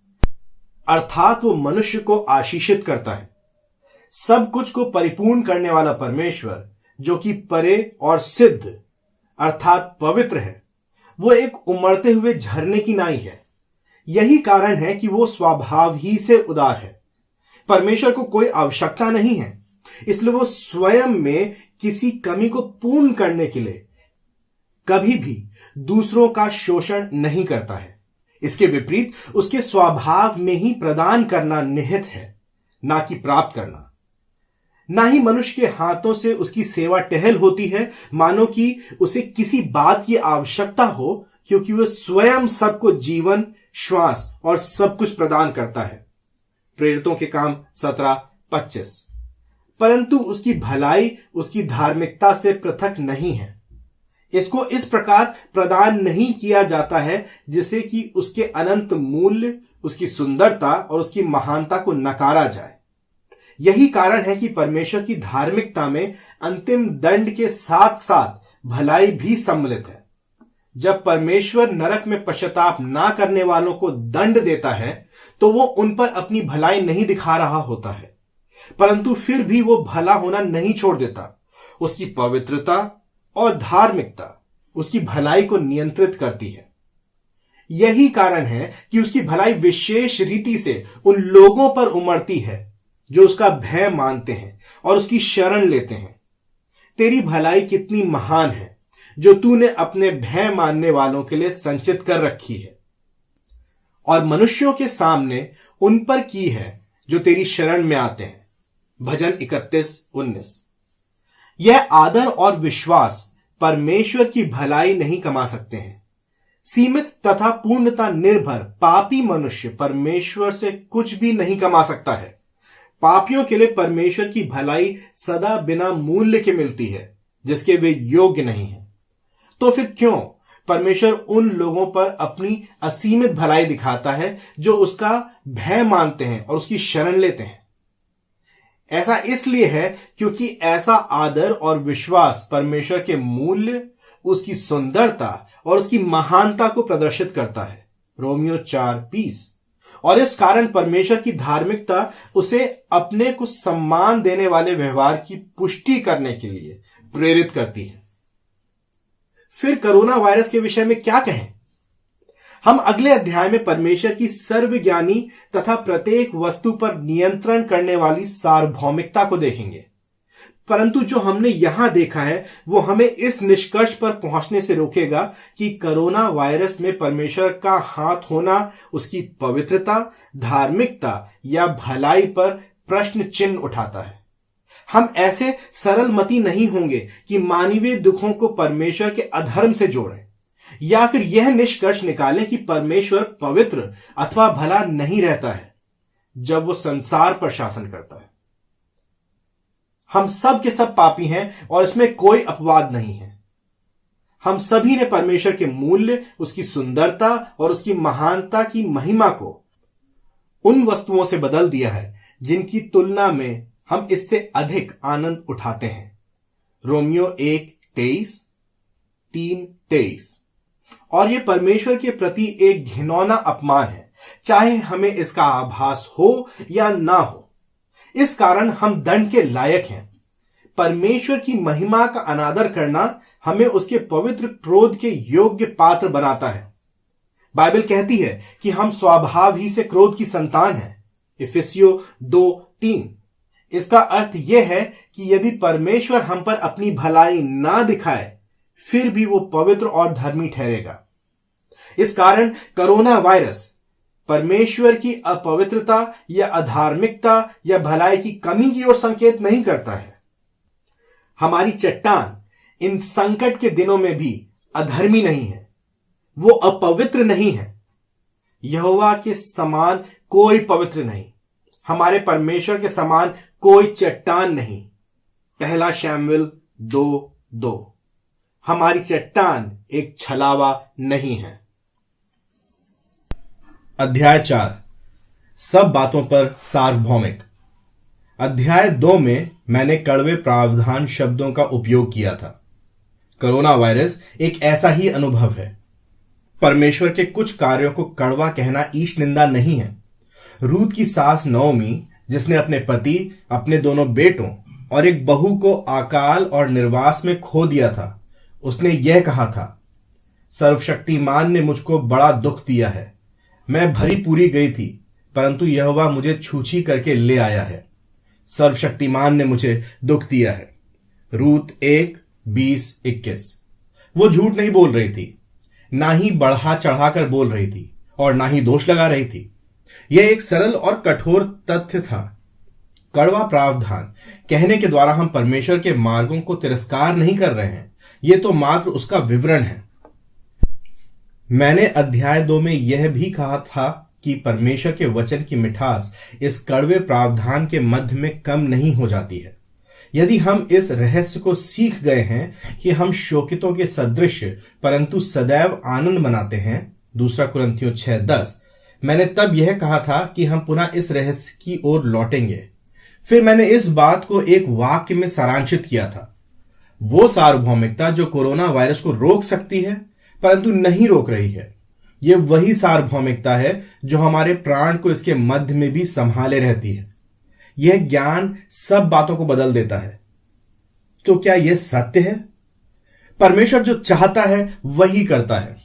अर्थात वो मनुष्य को आशीषित करता है। सब कुछ को परिपूर्ण करने वाला परमेश्वर, जो कि परे और सिद्ध अर्थात पवित्र है, वो एक उमड़ते हुए झरने की नाई है। यही कारण है कि वो स्वभाव ही से उदार है। परमेश्वर को कोई आवश्यकता नहीं है, इसलिए वो स्वयं में किसी कमी को पूर्ण करने के लिए कभी भी दूसरों का शोषण नहीं करता है। इसके विपरीत उसके स्वभाव में ही प्रदान करना निहित है, ना कि प्राप्त करना। ना ही मनुष्य के हाथों से उसकी सेवा टहल होती है, मानो कि उसे किसी बात की आवश्यकता हो, क्योंकि वह स्वयं सबको जीवन, श्वास और सब कुछ प्रदान करता है। प्रेरितों के काम 17:25। परंतु उसकी भलाई उसकी धार्मिकता से पृथक नहीं है। इसको इस प्रकार प्रदान नहीं किया जाता है जिससे कि उसके अनंत मूल्य, उसकी सुंदरता और उसकी महानता को नकारा जाए। यही कारण है कि परमेश्वर की धार्मिकता में अंतिम दंड के साथ साथ भलाई भी सम्मिलित है। जब परमेश्वर नरक में पश्चाताप ना करने वालों को दंड देता है तो वो उन पर अपनी भलाई नहीं दिखा रहा होता है, परंतु फिर भी वो भला होना नहीं छोड़ देता। उसकी पवित्रता और धार्मिकता उसकी भलाई को नियंत्रित करती है। यही कारण है कि उसकी भलाई विशेष रीति से उन लोगों पर उमड़ती है जो उसका भय मानते हैं और उसकी शरण लेते हैं। तेरी भलाई कितनी महान है जो तूने अपने भय मानने वालों के लिए संचित कर रखी है और मनुष्यों के सामने उन पर की है जो तेरी शरण में आते हैं। भजन 31:19। यह आदर और विश्वास परमेश्वर की भलाई नहीं कमा सकते हैं। सीमित तथा पूर्णता निर्भर पापी मनुष्य परमेश्वर से कुछ भी नहीं कमा सकता है। पापियों के लिए परमेश्वर की भलाई सदा बिना मूल्य के मिलती है, जिसके वे योग्य नहीं हैं। तो फिर क्यों परमेश्वर उन लोगों पर अपनी असीमित भलाई दिखाता है जो उसका भय मानते हैं और उसकी शरण लेते हैं? ऐसा इसलिए है क्योंकि ऐसा आदर और विश्वास परमेश्वर के मूल्य, उसकी सुंदरता और उसकी महानता को प्रदर्शित करता है। रोमियो 4:20। और इस कारण परमेश्वर की धार्मिकता उसे अपने को सम्मान देने वाले व्यवहार की पुष्टि करने के लिए प्रेरित करती है। फिर कोरोना वायरस के विषय में क्या कहें? हम अगले अध्याय में परमेश्वर की सर्वज्ञानी तथा प्रत्येक वस्तु पर नियंत्रण करने वाली सार्वभौमिकता को देखेंगे। परंतु जो हमने यहां देखा है वो हमें इस निष्कर्ष पर पहुंचने से रोकेगा कि कोरोना वायरस में परमेश्वर का हाथ होना उसकी पवित्रता, धार्मिकता या भलाई पर प्रश्न चिन्ह उठाता है। हम ऐसे सरलमती नहीं होंगे कि मानवीय दुखों को परमेश्वर के अधर्म से जोड़ें या फिर यह निष्कर्ष निकालें कि परमेश्वर पवित्र अथवा भला नहीं रहता है जब वो संसार पर शासन करता है। हम सब के सब पापी हैं और इसमें कोई अपवाद नहीं है। हम सभी ने परमेश्वर के मूल्य, उसकी सुंदरता और उसकी महानता की महिमा को उन वस्तुओं से बदल दिया है जिनकी तुलना में हम इससे अधिक आनंद उठाते हैं। रोमियो 1:23, 3:23। और यह परमेश्वर के प्रति एक घिनौना अपमान है, चाहे हमें इसका आभास हो या ना हो। इस कारण हम दंड के लायक हैं। परमेश्वर की महिमा का अनादर करना हमें उसके पवित्र क्रोध के योग्य पात्र बनाता है। बाइबल कहती है कि हम स्वभाव ही से क्रोध की संतान हैं। इफिसियों 2:3। इसका अर्थ यह है कि यदि परमेश्वर हम पर अपनी भलाई ना दिखाए फिर भी वो पवित्र और धर्मी ठहरेगा। इस कारण कोरोना वायरस परमेश्वर की अपवित्रता या अधार्मिकता या भलाई की कमी की ओर संकेत नहीं करता है। हमारी चट्टान इन संकट के दिनों में भी अधर्मी नहीं है, वो अपवित्र नहीं है। यहोवा के समान कोई पवित्र नहीं, हमारे परमेश्वर के समान कोई चट्टान नहीं। 1 शमूएल 2:2। हमारी चट्टान एक छलावा नहीं है। अध्याय 4, सब बातों पर सार्वभौमिक। अध्याय 2 में मैंने कड़वे प्रावधान शब्दों का उपयोग किया था। कोरोना वायरस एक ऐसा ही अनुभव है। परमेश्वर के कुछ कार्यों को कड़वा कहना ईश निंदा नहीं है। रूत की सास नओमी, जिसने अपने पति, अपने दोनों बेटों और एक बहू को अकाल और निर्वास में खो दिया था, उसने यह कहा था, सर्वशक्तिमान ने मुझको बड़ा दुख दिया है। मैं भरी पूरी गई थी, परंतु यहोवा मुझे छूछी करके ले आया है। सर्वशक्तिमान ने मुझे दुख दिया है। रूत 1:20-21। वो झूठ नहीं बोल रही थी, ना ही बढ़ा चढ़ाकर बोल रही थी और ना ही दोष लगा रही थी। यह एक सरल और कठोर तथ्य था। कड़वा प्रावधान कहने के द्वारा हम परमेश्वर के मार्गों को तिरस्कार नहीं कर रहे हैं, यह तो मात्र उसका विवरण है। मैंने अध्याय 2 में यह भी कहा था कि परमेश्वर के वचन की मिठास इस कड़वे प्रावधान के मध्य में कम नहीं हो जाती है। यदि हम इस रहस्य को सीख गए हैं कि हम शोकितों के सदृश परंतु सदैव आनंद मनाते हैं, 2 कुरिन्थियों 6:10, मैंने तब यह कहा था कि हम पुनः इस रहस्य की ओर लौटेंगे। फिर मैंने इस बात को एक वाक्य में सारांशित किया था, वो सार्वभौमिकता जो कोरोना वायरस को रोक सकती है परंतु नहीं रोक रही है, यह वही सार्वभौमिकता है जो हमारे प्राण को इसके मध्य में भी संभाले रहती है। यह ज्ञान सब बातों को बदल देता है। तो क्या यह सत्य है? परमेश्वर जो चाहता है वही करता है।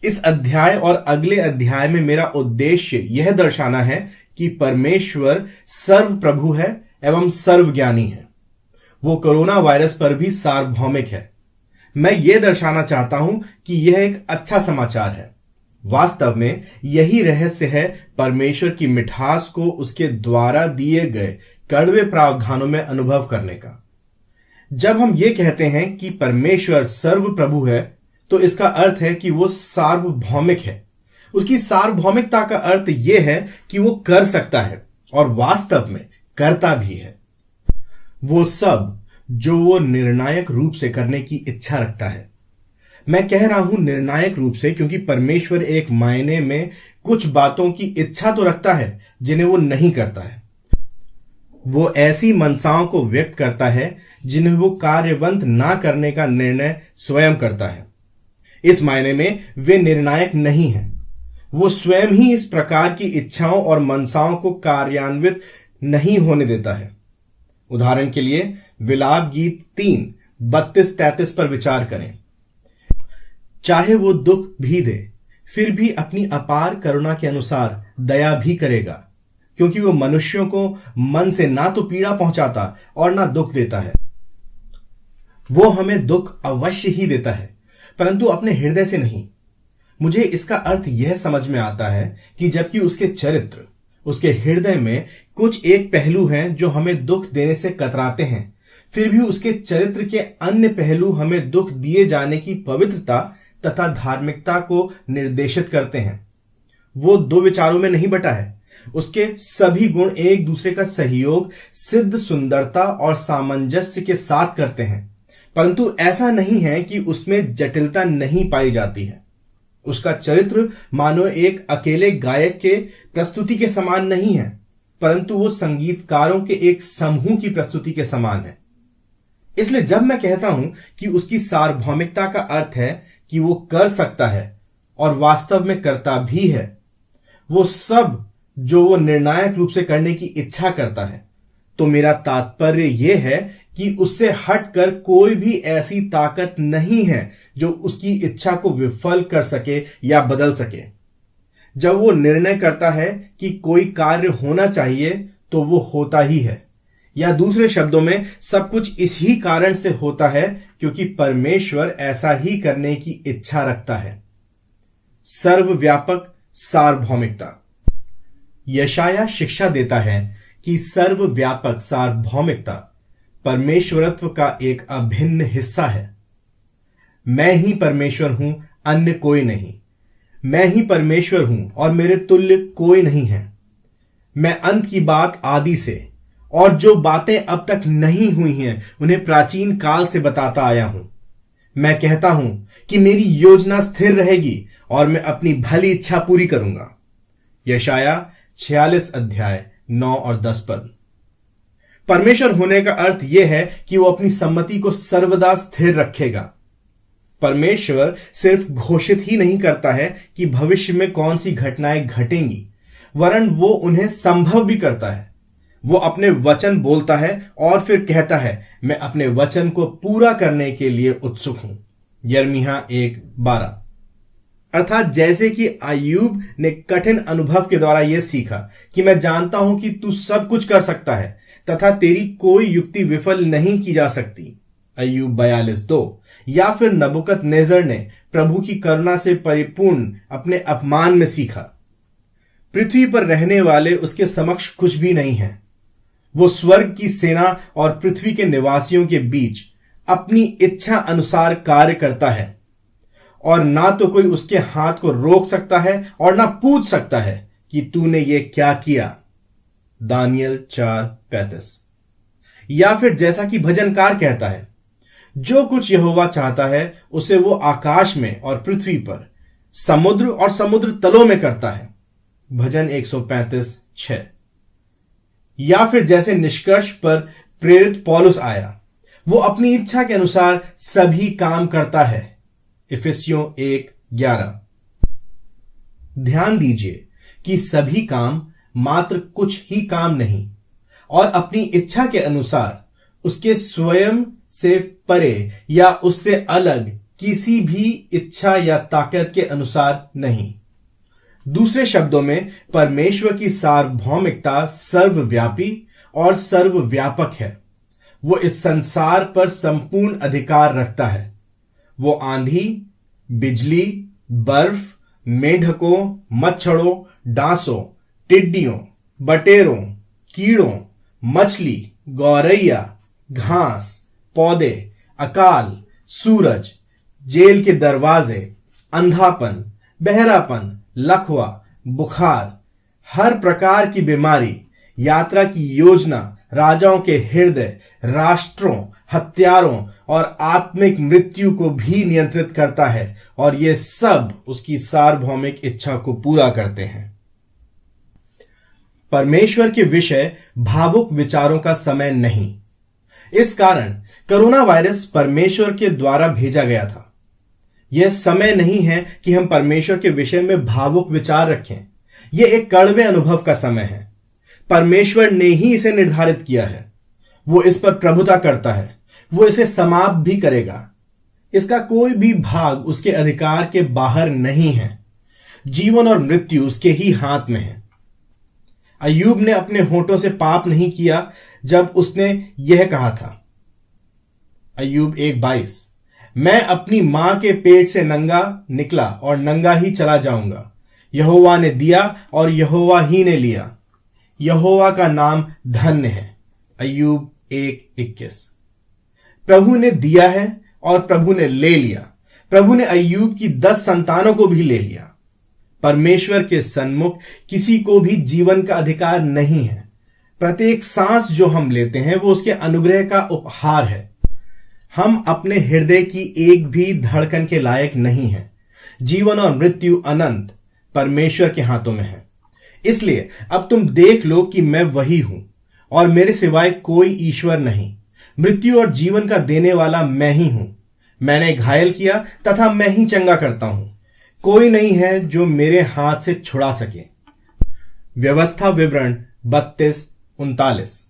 इस अध्याय और अगले अध्याय में मेरा उद्देश्य यह दर्शाना है कि परमेश्वर सर्व प्रभु है एवं सर्वज्ञानी है। वो कोरोना वायरस पर भी सार्वभौमिक है। मैं यह दर्शाना चाहता हूं कि यह एक अच्छा समाचार है। वास्तव में यही रहस्य है परमेश्वर की मिठास को उसके द्वारा दिए गए कड़वे प्रावधानों में अनुभव करने का। जब हम ये कहते हैं कि परमेश्वर सर्व प्रभु है, तो इसका अर्थ है कि वो सार्वभौमिक है। उसकी सार्वभौमिकता का अर्थ यह है कि वो कर सकता है और वास्तव में करता भी है वो सब जो वो निर्णायक रूप से करने की इच्छा रखता है। मैं कह रहा हूं निर्णायक रूप से क्योंकि परमेश्वर एक मायने में कुछ बातों की इच्छा तो रखता है जिन्हें वो नहीं करता है। वो ऐसी मनसाओं को व्यक्त करता है जिन्हें वो कार्यवंत ना करने का निर्णय स्वयं करता है। इस मायने में वे निर्णायक नहीं हैं। वो स्वयं ही इस प्रकार की इच्छाओं और मनसाओं को कार्यान्वित नहीं होने देता है। उदाहरण के लिए विलाप गीत 3:32-33 पर विचार करें। चाहे वो दुख भी दे, फिर भी अपनी अपार करुणा के अनुसार दया भी करेगा, क्योंकि वो मनुष्यों को मन से ना तो पीड़ा पहुंचाता और ना दुख देता है। वो हमें दुख अवश्य ही देता है, परंतु अपने हृदय से नहीं। मुझे इसका अर्थ यह समझ में आता है कि जबकि उसके चरित्र, उसके हृदय में कुछ एक पहलू हैं जो हमें दुख देने से कतराते हैं, फिर भी उसके चरित्र के अन्य पहलू हमें दुख दिए जाने की पवित्रता तथा धार्मिकता को निर्देशित करते हैं। वो दो विचारों में नहीं बटा है। उसके सभी गुण एक दूसरे का सहयोग सिद्ध सुंदरता और सामंजस्य के साथ करते हैं, परंतु ऐसा नहीं है कि उसमें जटिलता नहीं पाई जाती है। उसका चरित्र मानो एक अकेले गायक के प्रस्तुति के समान नहीं है, परंतु वो संगीतकारों के एक समूह की प्रस्तुति के समान है। इसलिए जब मैं कहता हूं कि उसकी सार्वभौमिकता का अर्थ है कि वो कर सकता है और वास्तव में करता भी है वो सब जो वो निर्णायक रूप से करने की इच्छा करता है, तो मेरा तात्पर्य यह है कि उससे हटकर कोई भी ऐसी ताकत नहीं है जो उसकी इच्छा को विफल कर सके या बदल सके। जब वो निर्णय करता है कि कोई कार्य होना चाहिए तो वो होता ही है, या दूसरे शब्दों में सब कुछ इसी कारण से होता है क्योंकि परमेश्वर ऐसा ही करने की इच्छा रखता है। सर्वव्यापक सार्वभौमिकता। यशाया शिक्षा देता है कि सर्वव्यापक सार्वभौमिकता परमेश्वरत्व का एक अभिन्न हिस्सा है। मैं ही परमेश्वर हूं, अन्य कोई नहीं। मैं ही परमेश्वर हूं और मेरे तुल्य कोई नहीं है। मैं अंत की बात आदि से और जो बातें अब तक नहीं हुई हैं उन्हें प्राचीन काल से बताता आया हूं। मैं कहता हूं कि मेरी योजना स्थिर रहेगी और मैं अपनी भली इच्छा पूरी करूंगा। यशाया 46:9 और 10 पद। परमेश्वर होने का अर्थ यह है कि वो अपनी सम्मति को सर्वदा स्थिर रखेगा। परमेश्वर सिर्फ घोषित ही नहीं करता है कि भविष्य में कौन सी घटनाएं घटेंगी, वरन वो उन्हें संभव भी करता है। वो अपने वचन बोलता है और फिर कहता है, मैं अपने वचन को पूरा करने के लिए उत्सुक हूं। यिर्मयाह 1:12। अर्थात जैसे कि अय्यूब ने कठिन अनुभव के द्वारा यह सीखा कि मैं जानता हूं कि तू सब कुछ कर सकता है तथा तेरी कोई युक्ति विफल नहीं की जा सकती। अय्यूब 42:2। या फिर नबूकदनेस्सर ने प्रभु की करुणा से परिपूर्ण अपने अपमान में सीखा। पृथ्वी पर रहने वाले उसके समक्ष कुछ भी नहीं है। वो स्वर्ग की सेना और पृथ्वी के निवासियों के बीच अपनी इच्छा अनुसार कार्य करता है और ना तो कोई उसके हाथ को रोक सकता है और ना पूछ सकता है कि तूने ये क्या किया। दानियल 4:35। या फिर जैसा कि भजनकार कहता है, जो कुछ यहोवा चाहता है उसे वो आकाश में और पृथ्वी पर, समुद्र और समुद्र तलों में करता है। भजन 135:6। या फिर जैसे निष्कर्ष पर प्रेरित पौलुस आया, वो अपनी इच्छा के अनुसार सभी काम करता है। इफिसियों 1:11। ध्यान दीजिए कि सभी काम मात्र कुछ ही काम नहीं, और अपनी इच्छा के अनुसार उसके स्वयं से परे या उससे अलग किसी भी इच्छा या ताकत के अनुसार नहीं। दूसरे शब्दों में परमेश्वर की सार्वभौमिकता सर्वव्यापी और सर्वव्यापक है। वो इस संसार पर संपूर्ण अधिकार रखता है। वो आंधी, बिजली, बर्फ, मेढकों, मच्छरों, डांसों, टिड्डियों, बटेरों, कीड़ों, मछली, गौरैया, घास, पौधे, अकाल, सूरज, जेल के दरवाजे, अंधापन, बहरापन, लकवा, बुखार, हर प्रकार की बीमारी, यात्रा की योजना, राजाओं के हृदय, राष्ट्रों, हत्यारों और आत्मिक मृत्यु को भी नियंत्रित करता है, और ये सब उसकी सार्वभौमिक इच्छा को पूरा करते हैं। परमेश्वर के विषय भावुक विचारों का समय नहीं। इस कारण कोरोना वायरस परमेश्वर के द्वारा भेजा गया था। यह समय नहीं है कि हम परमेश्वर के विषय में भावुक विचार रखें। यह एक कड़वे अनुभव का समय है। परमेश्वर ने ही इसे निर्धारित किया है। वो इस पर प्रभुता करता है। वो इसे समाप्त भी करेगा। इसका कोई भी भाग उसके अधिकार के बाहर नहीं है। जीवन और मृत्यु उसके ही हाथ में है। अय्यूब ने अपने होठों से पाप नहीं किया जब उसने यह कहा था, अय्यूब 1:22, मैं अपनी मां के पेट से नंगा निकला और नंगा ही चला जाऊंगा। यहोवा ने दिया और यहोवा ही ने लिया। यहोवा का नाम धन्य है। अय्यूब 1:21। प्रभु ने दिया है और प्रभु ने ले लिया। प्रभु ने अय्यूब की 10 संतानों को भी ले लिया। परमेश्वर के सन्मुख किसी को भी जीवन का अधिकार नहीं है। प्रत्येक सांस जो हम लेते हैं वो उसके अनुग्रह का उपहार है। हम अपने हृदय की एक भी धड़कन के लायक नहीं हैं। जीवन और मृत्यु अनंत परमेश्वर के हाथों में है। इसलिए अब तुम देख लो कि मैं वही हूं और मेरे सिवाय कोई ईश्वर नहीं। मृत्यु और जीवन का देने वाला मैं ही हूं। मैंने घायल किया तथा मैं ही चंगा करता हूं। कोई नहीं है जो मेरे हाथ से छुड़ा सके। व्यवस्था विवरण 32-39।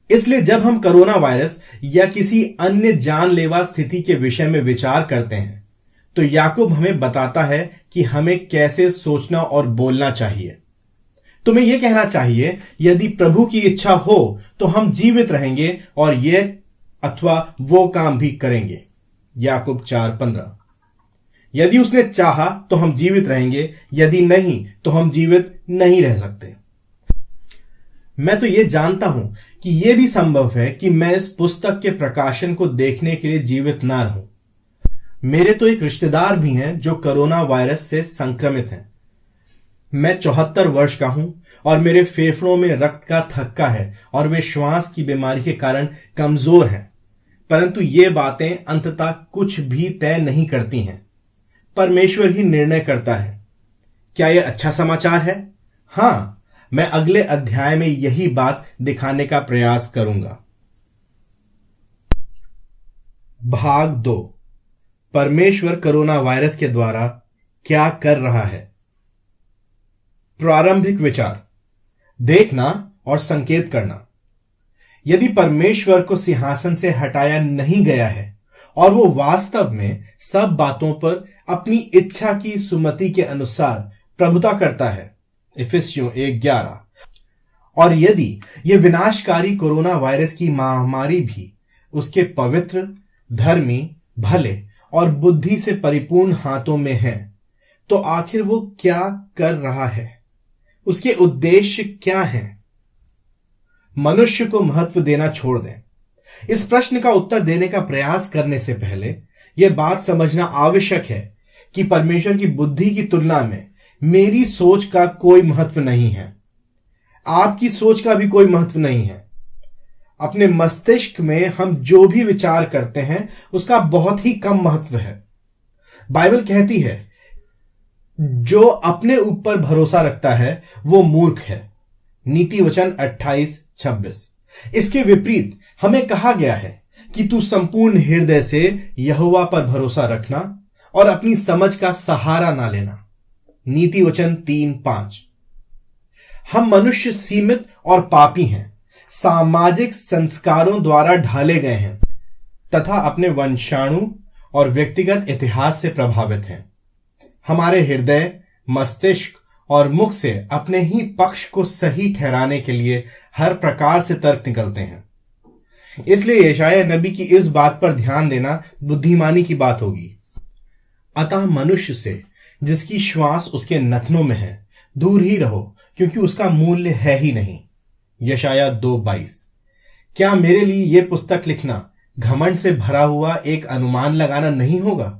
इसलिए जब हम कोरोना वायरस या किसी अन्य जानलेवा स्थिति के विषय में विचार करते हैं तो याकूब हमें बताता है कि हमें कैसे सोचना और बोलना चाहिए। तुम्हें यह कहना चाहिए, यदि प्रभु की इच्छा हो तो हम जीवित रहेंगे और यह अथवा वो काम भी करेंगे। याकूब 4:15। यदि उसने चाहा तो हम जीवित रहेंगे, यदि नहीं तो हम जीवित नहीं रह सकते। मैं तो यह जानता हूं कि यह भी संभव है कि मैं इस पुस्तक के प्रकाशन को देखने के लिए जीवित ना रहूं। मेरे तो एक रिश्तेदार भी हैं जो कोरोना वायरस से संक्रमित हैं। मैं 74 वर्ष का हूं और मेरे फेफड़ों में रक्त का थक्का है और वे श्वास की बीमारी के कारण कमजोर हैं। परंतु ये बातें अंततः कुछ भी तय नहीं करती हैं। परमेश्वर ही निर्णय करता है। क्या यह अच्छा समाचार है? हां, मैं अगले अध्याय में यही बात दिखाने का प्रयास करूंगा। भाग 2। परमेश्वर कोरोना वायरस के द्वारा क्या कर रहा है। प्रारंभिक विचार, देखना और संकेत करना। यदि परमेश्वर को सिंहासन से हटाया नहीं गया है और वो वास्तव में सब बातों पर अपनी इच्छा की सुमति के अनुसार प्रभुता करता है, इफिसियों 1:11, और यदि यह विनाशकारी कोरोना वायरस की महामारी भी उसके पवित्र, धर्मी, भले और बुद्धि से परिपूर्ण हाथों में है, तो आखिर वो क्या कर रहा है? उसके उद्देश्य क्या हैं? मनुष्य को महत्व देना छोड़ दें। इस प्रश्न का उत्तर देने का प्रयास करने से पहले यह बात समझना आवश्यक है कि परमेश्वर की बुद्धि की तुलना में मेरी सोच का कोई महत्व नहीं है। आपकी सोच का भी कोई महत्व नहीं है। अपने मस्तिष्क में हम जो भी विचार करते हैं उसका बहुत ही कम महत्व है। बाइबल कहती है, जो अपने ऊपर भरोसा रखता है वो मूर्ख है। नीति वचन 28:26। इसके विपरीत हमें कहा गया है कि तू संपूर्ण हृदय से यहोवा पर भरोसा रखना और अपनी समझ का सहारा ना लेना। नीति वचन 3:5। हम मनुष्य सीमित और पापी हैं, सामाजिक संस्कारों द्वारा ढाले गए हैं तथा अपने वंशाणु और व्यक्तिगत इतिहास से प्रभावित हैं। हमारे हृदय, मस्तिष्क और मुख से अपने ही पक्ष को सही ठहराने के लिए हर प्रकार से तर्क निकलते हैं। इसलिए यशायाह नबी की इस बात पर ध्यान देना बुद्धिमानी की बात होगी। अतः मनुष्य से जिसकी श्वास उसके नथनों में है दूर ही रहो, क्योंकि उसका मूल्य है ही नहीं। यशायाह 2:22। क्या मेरे लिए यह पुस्तक लिखना घमंड से भरा हुआ एक अनुमान लगाना नहीं होगा?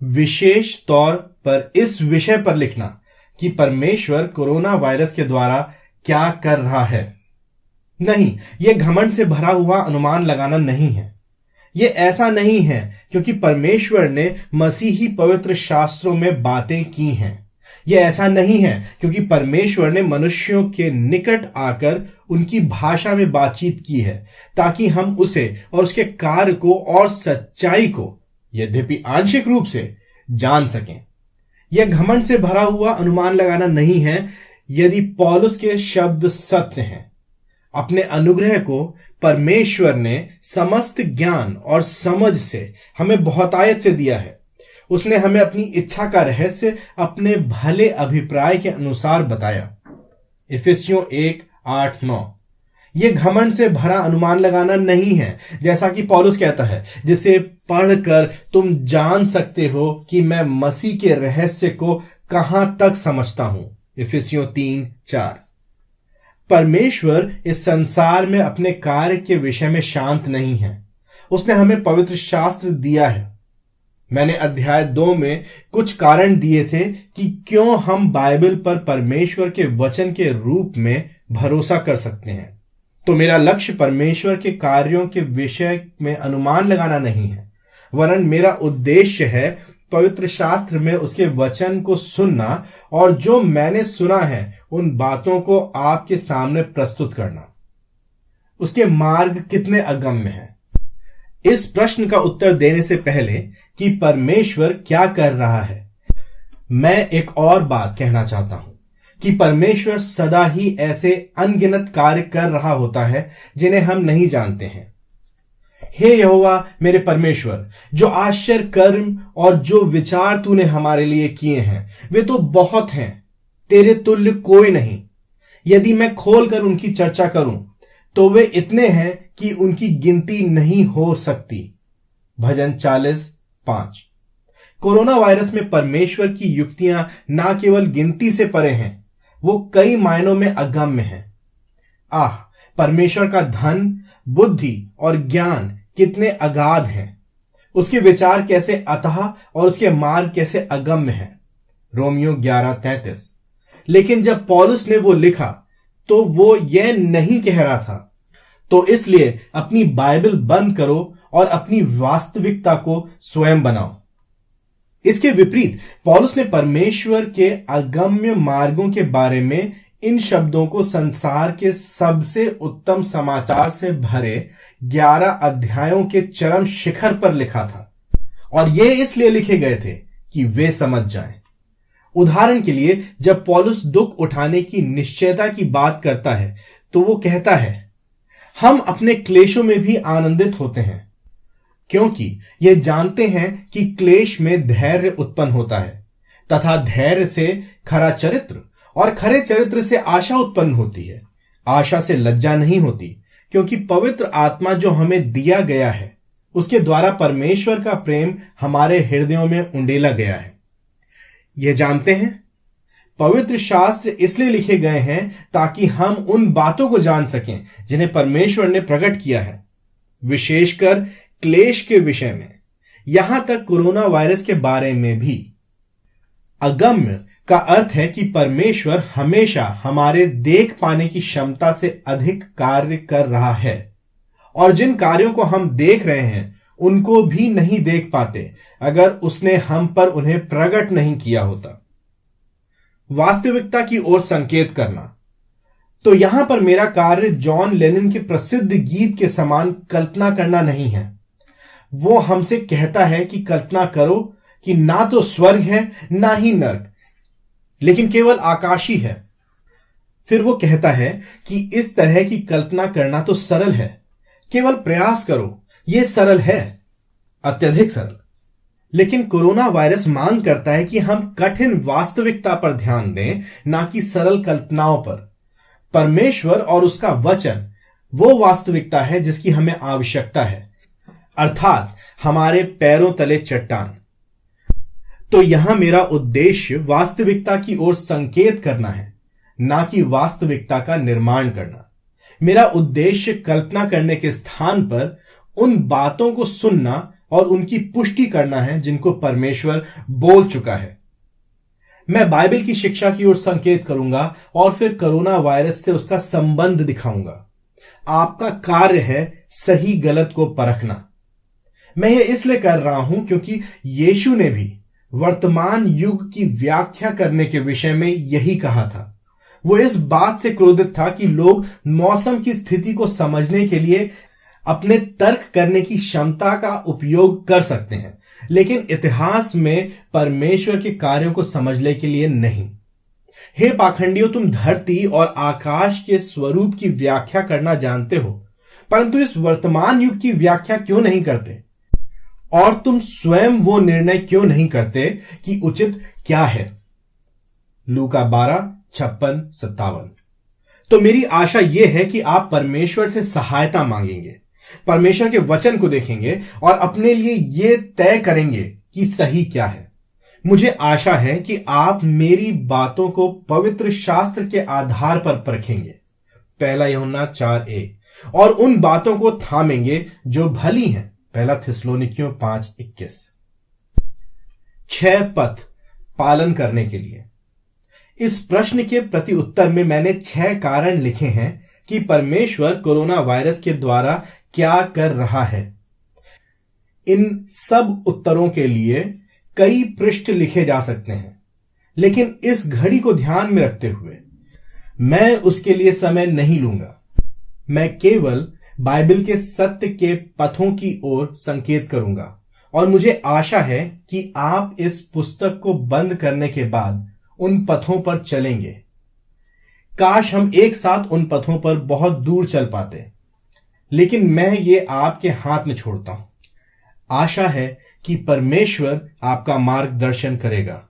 विशेष तौर पर इस विषय पर लिखना कि परमेश्वर कोरोना वायरस के द्वारा क्या कर रहा है। नहीं, यह घमंड से भरा हुआ अनुमान लगाना नहीं है। यह ऐसा नहीं है क्योंकि परमेश्वर ने मसीही पवित्र शास्त्रों में बातें की हैं। यह ऐसा नहीं है क्योंकि परमेश्वर ने मनुष्यों के निकट आकर उनकी भाषा में बातचीत की है, ताकि हम उसे और उसके कार्य को और सच्चाई को यद्यपि आंशिक रूप से जान सकें। यह घमंड से भरा हुआ अनुमान लगाना नहीं है यदि पौलुस के शब्द सत्य हैं। अपने अनुग्रह को परमेश्वर ने समस्त ज्ञान और समझ से हमें बहुतायत से दिया है। उसने हमें अपनी इच्छा का रहस्य अपने भले अभिप्राय के अनुसार बताया। इफिसियों 1:8-9। यह घमंड से भरा अनुमान लगाना नहीं है, जैसा कि पौलुस कहता है, जिसे पढ़कर तुम जान सकते हो कि मैं मसीह के रहस्य को कहां तक समझता हूं। इफिसियों 3:4। परमेश्वर इस संसार में अपने कार्य के विषय में शांत नहीं है। उसने हमें पवित्र शास्त्र दिया है। मैंने अध्याय 2 में कुछ कारण दिए थे कि क्यों हम बाइबल पर परमेश्वर के वचन के रूप में भरोसा कर सकते हैं। तो मेरा लक्ष्य परमेश्वर के कार्यों के विषय में अनुमान लगाना नहीं है, वरन मेरा उद्देश्य है पवित्र शास्त्र में उसके वचन को सुनना और जो मैंने सुना है उन बातों को आपके सामने प्रस्तुत करना। उसके मार्ग कितने अगम्य हैं। इस प्रश्न का उत्तर देने से पहले कि परमेश्वर क्या कर रहा है, मैं एक और बात कहना चाहता हूं कि परमेश्वर सदा ही ऐसे अनगिनत कार्य कर रहा होता है जिन्हें हम नहीं जानते हैं। हे यहोवा मेरे परमेश्वर, जो आश्चर्य कर्म और जो विचार तूने हमारे लिए किए हैं वे तो बहुत हैं, तेरे तुल्य कोई नहीं। यदि मैं खोलकर उनकी चर्चा करूं तो वे इतने हैं कि उनकी गिनती नहीं हो सकती। भजन 40:5। कोरोना वायरस में परमेश्वर की युक्तियां ना केवल गिनती से परे हैं, वो कई मायनों में अगम्य हैं। परमेश्वर का धन, बुद्धि और ज्ञान कितने अगाध हैं। उसके विचार कैसे अथाह और उसके मार्ग कैसे अगम्य हैं। रोमियो 11:33। लेकिन जब पौलुस ने वो लिखा तो वो यह नहीं कह रहा था। तो इसलिए अपनी बाइबल बंद करो और अपनी वास्तविकता को स्वयं बनाओ। इसके विपरीत पौलुस ने परमेश्वर के अगम्य मार्गों के बारे में इन शब्दों को संसार के सबसे उत्तम समाचार से भरे 11 अध्यायों के चरम शिखर पर लिखा था, और ये इसलिए लिखे गए थे कि वे समझ जाएं। उदाहरण के लिए, जब पौलुस दुख उठाने की निश्चयता की बात करता है तो वो कहता है, हम अपने क्लेशों में भी आनंदित होते हैं, क्योंकि ये जानते हैं कि क्लेश में धैर्य उत्पन्न होता है, तथा धैर्य से खरा चरित्र, और खरे चरित्र से आशा उत्पन्न होती है। आशा से लज्जा नहीं होती, क्योंकि पवित्र आत्मा जो हमें दिया गया है उसके द्वारा परमेश्वर का प्रेम हमारे हृदयों में उंडेला गया है। यह जानते हैं, पवित्र शास्त्र इसलिए लिखे गए हैं ताकि हम उन बातों को जान सकें जिन्हें परमेश्वर ने प्रकट किया है, विशेषकर क्लेश के विषय में, यहां तक कोरोना वायरस के बारे में भी। अगम्य का अर्थ है कि परमेश्वर हमेशा हमारे देख पाने की क्षमता से अधिक कार्य कर रहा है, और जिन कार्यों को हम देख रहे हैं उनको भी नहीं देख पाते अगर उसने हम पर उन्हें प्रकट नहीं किया होता। वास्तविकता की ओर संकेत करना। तो यहां पर मेरा कार्य जॉन लेनिन के प्रसिद्ध गीत के समान कल्पना करना नहीं है। वो हमसे कहता है कि कल्पना करो कि ना तो स्वर्ग है ना ही नर्क, लेकिन केवल आकाश ही है। फिर वो कहता है कि इस तरह की कल्पना करना तो सरल है, केवल प्रयास करो, यह सरल है, अत्यधिक सरल। लेकिन कोरोना वायरस मांग करता है कि हम कठिन वास्तविकता पर ध्यान दें, ना कि सरल कल्पनाओं पर। परमेश्वर और उसका वचन वो वास्तविकता है जिसकी हमें आवश्यकता है, अर्थात हमारे पैरों तले चट्टान। तो यहां मेरा उद्देश्य वास्तविकता की ओर संकेत करना है, ना कि वास्तविकता का निर्माण करना। मेरा उद्देश्य कल्पना करने के स्थान पर उन बातों को सुनना और उनकी पुष्टि करना है जिनको परमेश्वर बोल चुका है। मैं बाइबल की शिक्षा की ओर संकेत करूंगा और फिर कोरोना वायरस से उसका संबंध दिखाऊंगा। आपका कार्य है सही गलत को परखना। मैं ये इसलिए कर रहा हूं क्योंकि यीशु ने भी वर्तमान युग की व्याख्या करने के विषय में यही कहा था। वो इस बात से क्रोधित था कि लोग मौसम की स्थिति को समझने के लिए अपने तर्क करने की क्षमता का उपयोग कर सकते हैं, लेकिन इतिहास में परमेश्वर के कार्यों को समझने के लिए नहीं। हे पाखंडियों, तुम धरती और आकाश के स्वरूप की व्याख्या करना जानते हो, परंतु इस वर्तमान युग की व्याख्या क्यों नहीं करते? और तुम स्वयं वो निर्णय क्यों नहीं करते कि उचित क्या है? लूका 12:56-57। तो मेरी आशा यह है कि आप परमेश्वर से सहायता मांगेंगे, परमेश्वर के वचन को देखेंगे और अपने लिए यह तय करेंगे कि सही क्या है। मुझे आशा है कि आप मेरी बातों को पवित्र शास्त्र के आधार पर परखेंगे, 1 यूहन्ना 4:1, और उन बातों को थामेंगे जो भली हैं, 1 थिस्सलुनीकियों 5:21। 6 पथ पालन करने के लिए। इस प्रश्न के प्रति उत्तर में मैंने 6 कारण लिखे हैं कि परमेश्वर कोरोना वायरस के द्वारा क्या कर रहा है। इन सब उत्तरों के लिए कई पृष्ठ लिखे जा सकते हैं, लेकिन इस घड़ी को ध्यान में रखते हुए मैं उसके लिए समय नहीं लूंगा। मैं केवल बाइबल के सत्य के पथों की ओर संकेत करूंगा, और मुझे आशा है कि आप इस पुस्तक को बंद करने के बाद उन पथों पर चलेंगे। काश हम एक साथ उन पथों पर बहुत दूर चल पाते, लेकिन मैं ये आपके हाथ में छोड़ता हूं। आशा है कि परमेश्वर आपका मार्गदर्शन करेगा।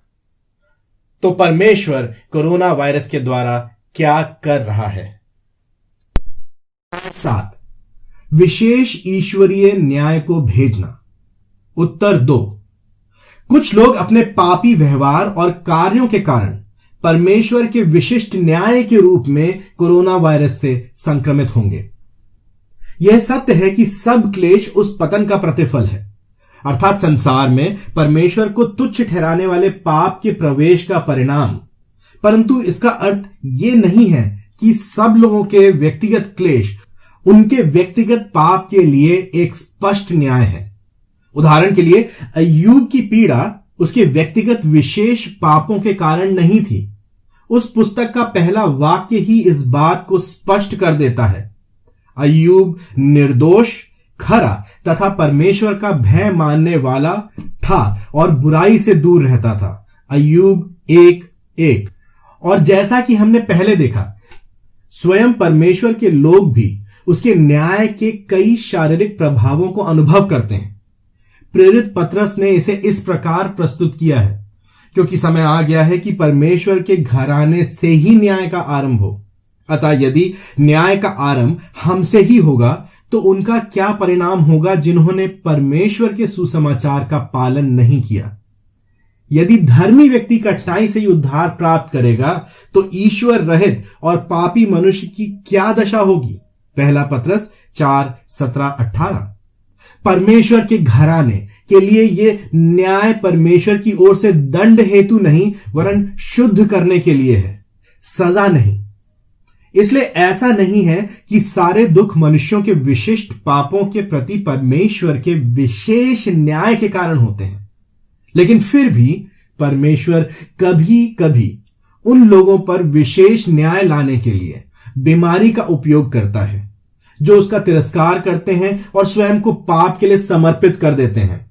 तो परमेश्वर कोरोना वायरस के द्वारा क्या कर रहा है? 7 विशेष ईश्वरीय न्याय को भेजना। उत्तर 2, कुछ लोग अपने पापी व्यवहार और कार्यों के कारण परमेश्वर के विशिष्ट न्याय के रूप में कोरोना वायरस से संक्रमित होंगे। यह सत्य है कि सब क्लेश उस पतन का प्रतिफल है, अर्थात संसार में परमेश्वर को तुच्छ ठहराने वाले पाप के प्रवेश का परिणाम। परंतु इसका अर्थ यह नहीं है कि सब लोगों के व्यक्तिगत क्लेश उनके व्यक्तिगत पाप के लिए एक स्पष्ट न्याय है। उदाहरण के लिए, अय्यूब की पीड़ा उसके व्यक्तिगत विशेष पापों के कारण नहीं थी। उस पुस्तक का पहला वाक्य ही इस बात को स्पष्ट कर देता है। अय्यूब निर्दोष, खरा तथा परमेश्वर का भय मानने वाला था और बुराई से दूर रहता था। अय्यूब 1:1। और जैसा कि हमने पहले देखा, स्वयं परमेश्वर के लोग भी उसके न्याय के कई शारीरिक प्रभावों को अनुभव करते हैं। प्रेरित पतरस ने इसे इस प्रकार प्रस्तुत किया है, क्योंकि समय आ गया है कि परमेश्वर के घराने से ही न्याय का आरंभ हो। अतः यदि न्याय का आरंभ हमसे ही होगा, तो उनका क्या परिणाम होगा जिन्होंने परमेश्वर के सुसमाचार का पालन नहीं किया। यदि धर्मी व्यक्ति कठिनाई से ही उद्धार प्राप्त करेगा, तो ईश्वर रहित और पापी मनुष्य की क्या दशा होगी? 1 पतरस 4:17-18। परमेश्वर के घराने के लिए यह न्याय परमेश्वर की ओर से दंड हेतु नहीं, वरन शुद्ध करने के लिए है, सजा नहीं। इसलिए ऐसा नहीं है कि सारे दुख मनुष्यों के विशिष्ट पापों के प्रति परमेश्वर के विशेष न्याय के कारण होते हैं, लेकिन फिर भी परमेश्वर कभी कभी उन लोगों पर विशेष न्याय लाने के लिए बीमारी का उपयोग करता है, जो उसका तिरस्कार करते हैं और स्वयं को पाप के लिए समर्पित कर देते हैं।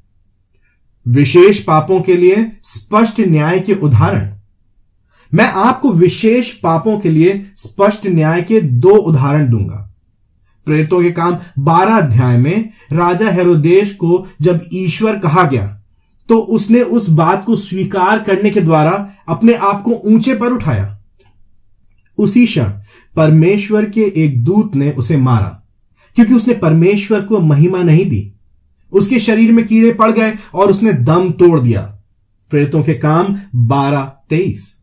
विशेष पापों के लिए स्पष्ट न्याय के उदाहरण। मैं आपको विशेष पापों के लिए स्पष्ट न्याय के 2 उदाहरण दूंगा। प्रेरितों के काम 12 अध्याय में राजा हेरोदेस को जब ईश्वर कहा गया, तो उसने उस बात को स्वीकार करने के द्वारा अपने आप को ऊंचे पर उठाया। उसी क्षण परमेश्वर के एक दूत ने उसे मारा, क्योंकि उसने परमेश्वर को महिमा नहीं दी। उसके शरीर में कीड़े पड़ गए और उसने दम तोड़ दिया। प्रेरितों के काम 12:23।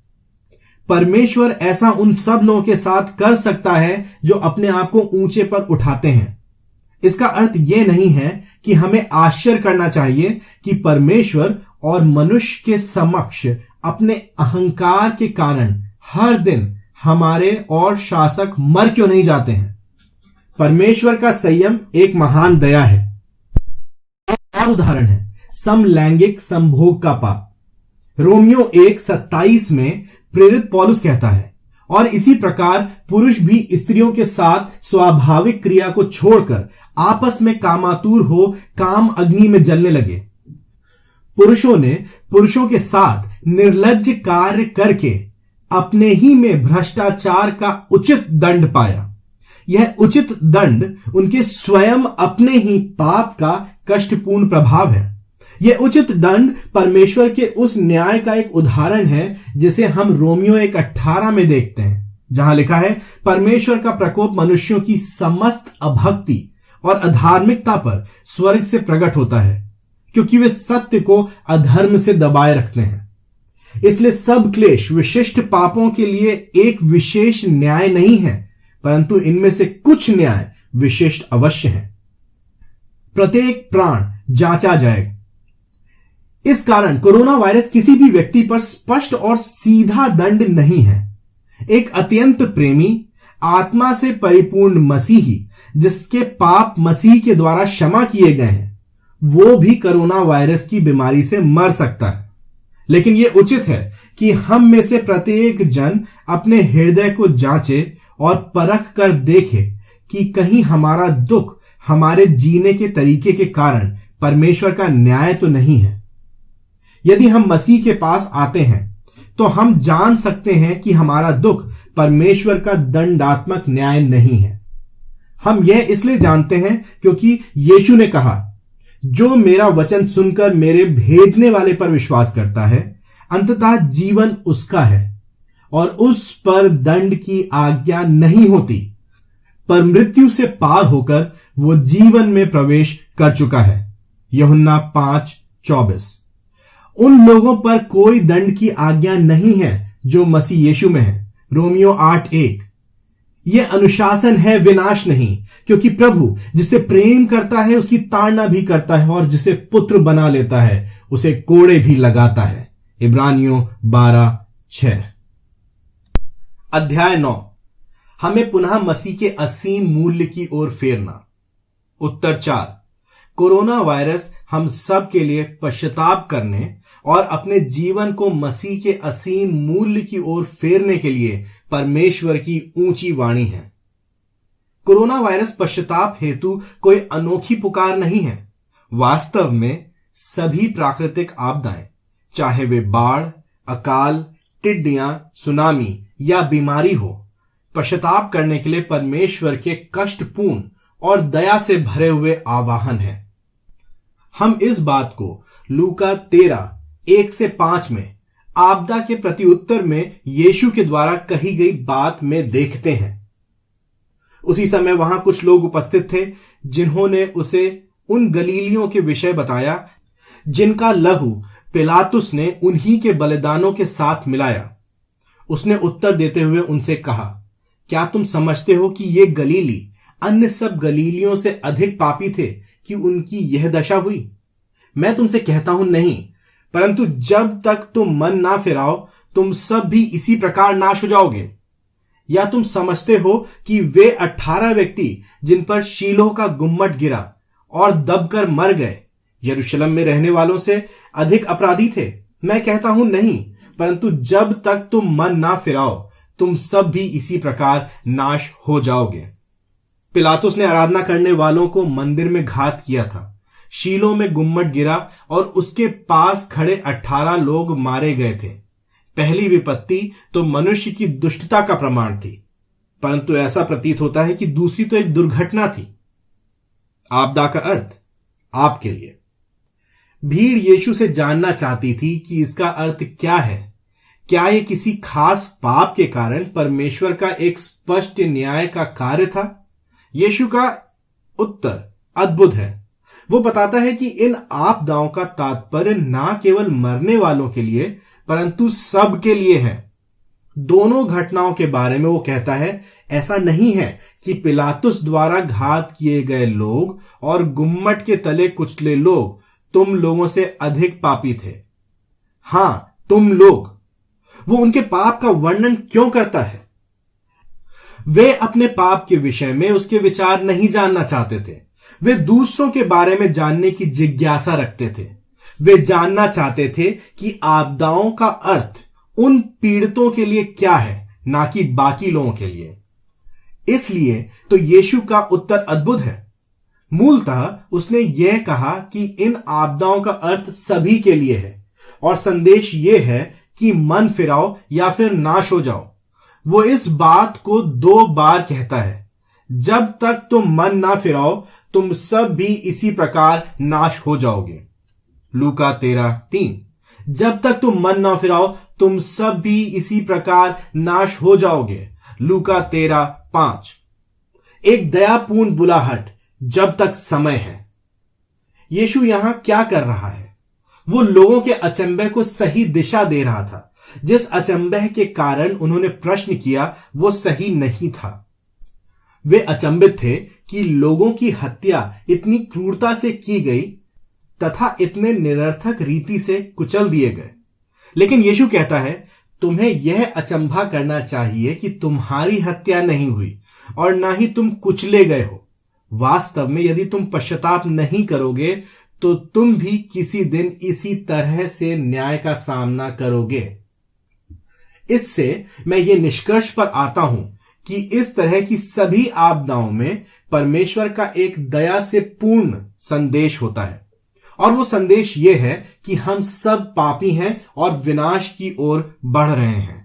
परमेश्वर ऐसा उन सब लोगों के साथ कर सकता है जो अपने आप को ऊंचे पर उठाते हैं। इसका अर्थ यह नहीं है कि हमें आश्चर्य करना चाहिए कि परमेश्वर और मनुष्य के समक्ष अपने अहंकार के कारण हर दिन हमारे और शासक मर क्यों नहीं जाते हैं। परमेश्वर का संयम एक महान दया है। एक और उदाहरण है समलैंगिक संभोग का पाप। रोमियो 1:27 में प्रेरित पौलुस कहता है, और इसी प्रकार पुरुष भी स्त्रियों के साथ स्वाभाविक क्रिया को छोड़कर आपस में कामातुर हो काम अग्नि में जलने लगे। पुरुषों ने पुरुषों के साथ निर्लज्ज कार्य करके अपने ही में भ्रष्टाचार का उचित दंड पाया। यह उचित दंड उनके स्वयं अपने ही पाप का कष्टपूर्ण प्रभाव है। यह उचित दंड परमेश्वर के उस न्याय का एक उदाहरण है जिसे हम रोमियो 1:18 में देखते हैं, जहां लिखा है, परमेश्वर का प्रकोप मनुष्यों की समस्त अभक्ति और अधार्मिकता पर स्वर्ग से प्रकट होता है, क्योंकि वे सत्य को अधर्म से दबाए रखते हैं। इसलिए सब क्लेश विशिष्ट पापों के लिए एक विशेष न्याय नहीं है, परंतु इनमें से कुछ न्याय विशिष्ट अवश्य हैं। प्रत्येक प्राण जांचा जाएगा। इस कारण कोरोना वायरस किसी भी व्यक्ति पर स्पष्ट और सीधा दंड नहीं है। एक अत्यंत प्रेमी, आत्मा से परिपूर्ण मसीही, जिसके पाप मसीह के द्वारा क्षमा किए गए हैं, वो भी कोरोना वायरस की बीमारी से मर सकता है। लेकिन यह उचित है कि हम में से प्रत्येक जन अपने हृदय को जांचे और परख कर देखे कि कहीं हमारा दुख हमारे जीने के तरीके के कारण परमेश्वर का न्याय तो नहीं है। यदि हम मसीह के पास आते हैं तो हम जान सकते हैं कि हमारा दुख परमेश्वर का दंडात्मक न्याय नहीं है। हम यह इसलिए जानते हैं क्योंकि यीशु ने कहा, जो मेरा वचन सुनकर मेरे भेजने वाले पर विश्वास करता है, अंततः जीवन उसका है और उस पर दंड की आज्ञा नहीं होती, पर मृत्यु से पार होकर वो जीवन में प्रवेश कर चुका है। यूहन्ना 5:24। उन लोगों पर कोई दंड की आज्ञा नहीं है जो मसीह यीशु में है। रोमियो 8:1। यह अनुशासन है, विनाश नहीं, क्योंकि प्रभु जिसे प्रेम करता है उसकी ताड़ना भी करता है और जिसे पुत्र बना लेता है उसे कोड़े भी लगाता है। इब्रानियों 12:6। अध्याय 9। हमें पुनः मसीह के असीम मूल्य की ओर फेरना। उत्तर 4। कोरोना वायरस हम सब के लिए पश्चाताप करने और अपने जीवन को मसीह के असीम मूल्य की ओर फेरने के लिए परमेश्वर की ऊंची वाणी है। कोरोना वायरस पश्चाताप हेतु कोई अनोखी पुकार नहीं है। वास्तव में सभी प्राकृतिक आपदाएं, चाहे वे बाढ़, अकाल, टिड्डियां, सुनामी या बीमारी हो, पश्चाताप करने के लिए परमेश्वर के कष्टपूर्ण और दया से भरे हुए आवाहन है। हम इस बात को लूका 13:1-5 में आपदा के प्रत्युत्तर में यीशु के द्वारा कही गई बात में देखते हैं। उसी समय वहां कुछ लोग उपस्थित थे जिन्होंने उसे उन गलीलियों के विषय बताया जिनका लहू पिलातुस ने उन्हीं के बलिदानों के साथ मिलाया। उसने उत्तर देते हुए उनसे कहा, क्या तुम समझते हो कि ये गलीली अन्य सब गलीलियों से अधिक पापी थे कि उनकी यह दशा हुई? मैं तुमसे कहता हूं नहीं, परंतु जब तक तुम मन ना फिराओ तुम सब भी इसी प्रकार नाश हो जाओगे। या तुम समझते हो कि वे 18 व्यक्ति जिन पर शीलोह का गुम्मट गिरा और दबकर मर गए यरूशलेम में रहने वालों से अधिक अपराधी थे? मैं कहता हूं नहीं, परंतु जब तक तुम मन ना फिराओ तुम सब भी इसी प्रकार नाश हो जाओगे। पिलातुस ने आराधना करने वालों को मंदिर में घात किया था। शीलोह में गुम्मट गिरा और उसके पास खड़े 18 लोग मारे गए थे। पहली विपत्ति तो मनुष्य की दुष्टता का प्रमाण थी, परंतु ऐसा प्रतीत होता है कि दूसरी तो एक दुर्घटना थी। आपदा का अर्थ आपके लिए। भीड़ यीशु से जानना चाहती थी कि इसका अर्थ क्या है। क्या यह किसी खास पाप के कारण परमेश्वर का एक स्पष्ट न्याय का कार्य था? यीशु का उत्तर अद्भुत है। वो बताता है कि इन आपदाओं का तात्पर्य ना केवल मरने वालों के लिए परंतु सब के लिए है। दोनों घटनाओं के बारे में वो कहता है, ऐसा नहीं है कि पिलातुस द्वारा घात किए गए लोग और गुम्मट के तले कुचले लोग तुम लोगों से अधिक पापी थे। हां, तुम लोग। वो उनके पाप का वर्णन क्यों करता है? वे अपने पाप के विषय में उसके विचार नहीं जानना चाहते थे। वे दूसरों के बारे में जानने की जिज्ञासा रखते थे। वे जानना चाहते थे कि आपदाओं का अर्थ उन पीड़ितों के लिए क्या है ना कि बाकी लोगों के लिए। इसलिए तो यीशु का उत्तर अद्भुत है। मूलतः उसने यह कहा कि इन आपदाओं का अर्थ सभी के लिए है और संदेश यह है कि मन फिराओ या फिर नाश हो जाओ। वो इस बात को 2 बार कहता है, जब तक तुम मन ना फिराओ तुम सब भी इसी प्रकार नाश हो जाओगे। लूका 13:3। जब तक तुम मन ना फिराओ तुम सब भी इसी प्रकार नाश हो जाओगे। लूका 13:5। एक दयापूर्ण बुलाहट, जब तक समय है। यीशु यहां क्या कर रहा है? वो लोगों के अचंभे को सही दिशा दे रहा था। जिस अचंभे के कारण उन्होंने प्रश्न किया वो सही नहीं था। वे अचंभित थे कि लोगों की हत्या इतनी क्रूरता से की गई तथा इतने निरर्थक रीति से कुचल दिए गए। लेकिन यीशु कहता है, तुम्हें यह अचंभा करना चाहिए कि तुम्हारी हत्या नहीं हुई और ना ही तुम कुचले गए हो। वास्तव में यदि तुम पश्चाताप नहीं करोगे तो तुम भी किसी दिन इसी तरह से न्याय का सामना करोगे। इससे मैं ये निष्कर्ष पर आता हूं कि इस तरह की सभी आपदाओं में परमेश्वर का एक दया से पूर्ण संदेश होता है और वो संदेश ये है कि हम सब पापी हैं और विनाश की ओर बढ़ रहे हैं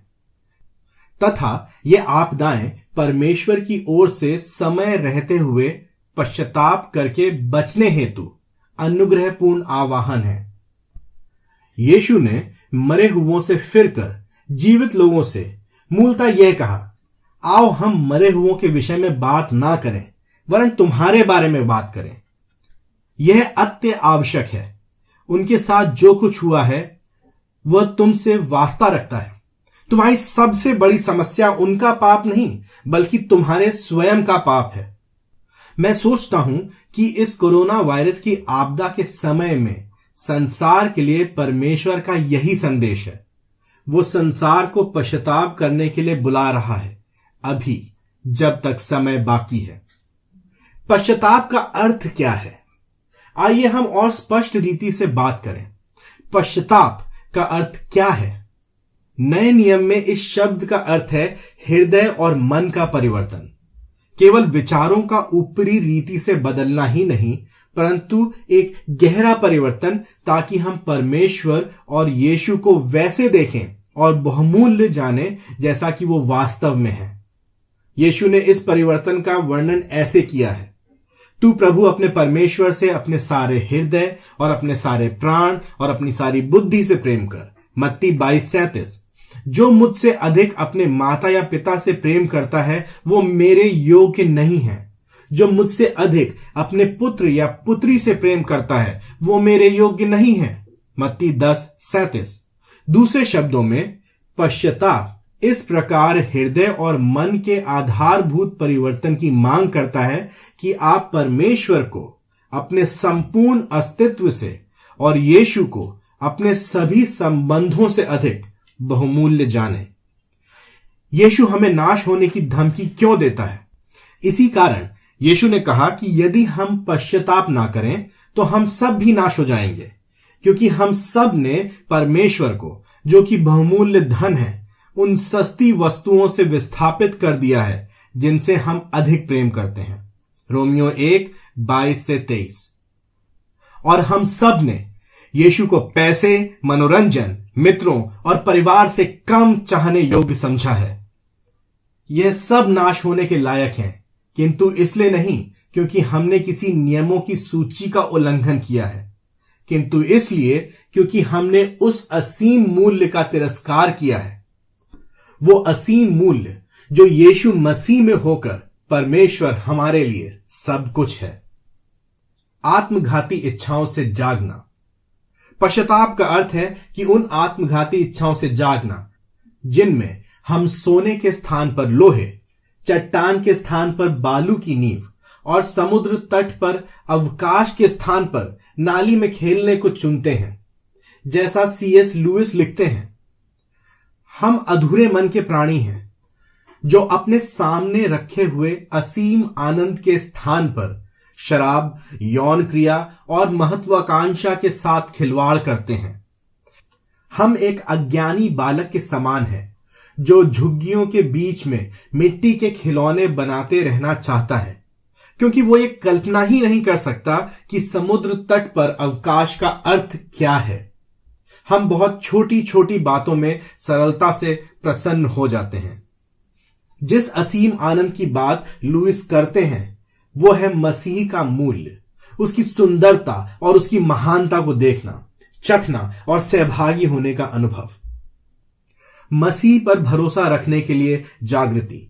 तथा ये आपदाएं परमेश्वर की ओर से समय रहते हुए पश्चाताप करके बचने हेतु अनुग्रहपूर्ण आवाहन है। यीशु ने मरे हुओं से फिरकर जीवित लोगों से मूलतः यह कहा, आओ हम मरे हुओं के विषय में बात ना करें वरन तुम्हारे बारे में बात करें। यह अत्य आवश्यक है। उनके साथ जो कुछ हुआ है वह तुमसे वास्ता रखता है। तुम्हारी सबसे बड़ी समस्या उनका पाप नहीं बल्कि तुम्हारे स्वयं का पाप है। मैं सोचता हूं कि इस कोरोना वायरस की आपदा के समय में संसार के लिए परमेश्वर का यही संदेश है। वो संसार को पश्चाताप करने के लिए बुला रहा है, अभी जब तक समय बाकी है। पश्चाताप का अर्थ क्या है? आइए हम और स्पष्ट रीति से बात करें। पश्चाताप का अर्थ क्या है? नए नियम में इस शब्द का अर्थ है हृदय और मन का परिवर्तन। केवल विचारों का ऊपरी रीति से बदलना ही नहीं परंतु एक गहरा परिवर्तन, ताकि हम परमेश्वर और यीशु को वैसे देखें और बहुमूल्य जाने जैसा कि वो वास्तव में है। यीशु ने इस परिवर्तन का वर्णन ऐसे किया है, तू प्रभु अपने परमेश्वर से अपने सारे हृदय और अपने सारे प्राण और अपनी सारी बुद्धि से प्रेम कर। मत्ती 22:37। जो मुझसे अधिक अपने माता या पिता से प्रेम करता है वो मेरे योग्य नहीं है। जो मुझसे अधिक अपने पुत्र या पुत्री से प्रेम करता है वो मेरे योग्य नहीं है। मत्ती 10:37। दूसरे शब्दों में पश्चाताप इस प्रकार हृदय और मन के आधारभूत परिवर्तन की मांग करता है कि आप परमेश्वर को अपने संपूर्ण अस्तित्व से और यीशु को अपने सभी संबंधों से अधिक बहुमूल्य जाने। यीशु हमें नाश होने की धमकी क्यों देता है? इसी कारण यीशु ने कहा कि यदि हम पश्चाताप ना करें तो हम सब भी नाश हो जाएंगे, क्योंकि हम सब ने परमेश्वर को, जो कि बहुमूल्य धन है, उन सस्ती वस्तुओं से विस्थापित कर दिया है जिनसे हम अधिक प्रेम करते हैं। रोमियो 1:22-23। और हम सब ने यीशु को पैसे, मनोरंजन, मित्रों और परिवार से कम चाहने योग्य समझा है। यह सब नाश होने के लायक हैं, किंतु इसलिए नहीं क्योंकि हमने किसी नियमों की सूची का उल्लंघन किया है, किंतु इसलिए क्योंकि हमने उस असीम मूल्य का तिरस्कार किया है। वो असीम मूल्य जो यीशु मसीह में होकर परमेश्वर हमारे लिए सब कुछ है। आत्मघाती इच्छाओं से जागना। पश्चाताप का अर्थ है कि उन आत्मघाती इच्छाओं से जागना जिनमें हम सोने के स्थान पर लोहे, चट्टान के स्थान पर बालू की नींव और समुद्र तट पर अवकाश के स्थान पर नाली में खेलने को चुनते हैं। जैसा C.S. लुइस लिखते हैं, हम अधूरे मन के प्राणी हैं जो अपने सामने रखे हुए असीम आनंद के स्थान पर शराब, यौन क्रिया और महत्वाकांक्षा के साथ खिलवाड़ करते हैं। हम एक अज्ञानी बालक के समान हैं जो झुग्गियों के बीच में मिट्टी के खिलौने बनाते रहना चाहता है, क्योंकि वो ये कल्पना ही नहीं कर सकता कि समुद्र तट पर अवकाश का अर्थ क्या है। हम बहुत छोटी छोटी बातों में सरलता से प्रसन्न हो जाते हैं। जिस असीम आनंद की बात लुईस करते हैं वो है मसीह का मूल्य, उसकी सुंदरता और उसकी महानता को देखना, चखना और सहभागी होने का अनुभव। मसीह पर भरोसा रखने के लिए जागृति।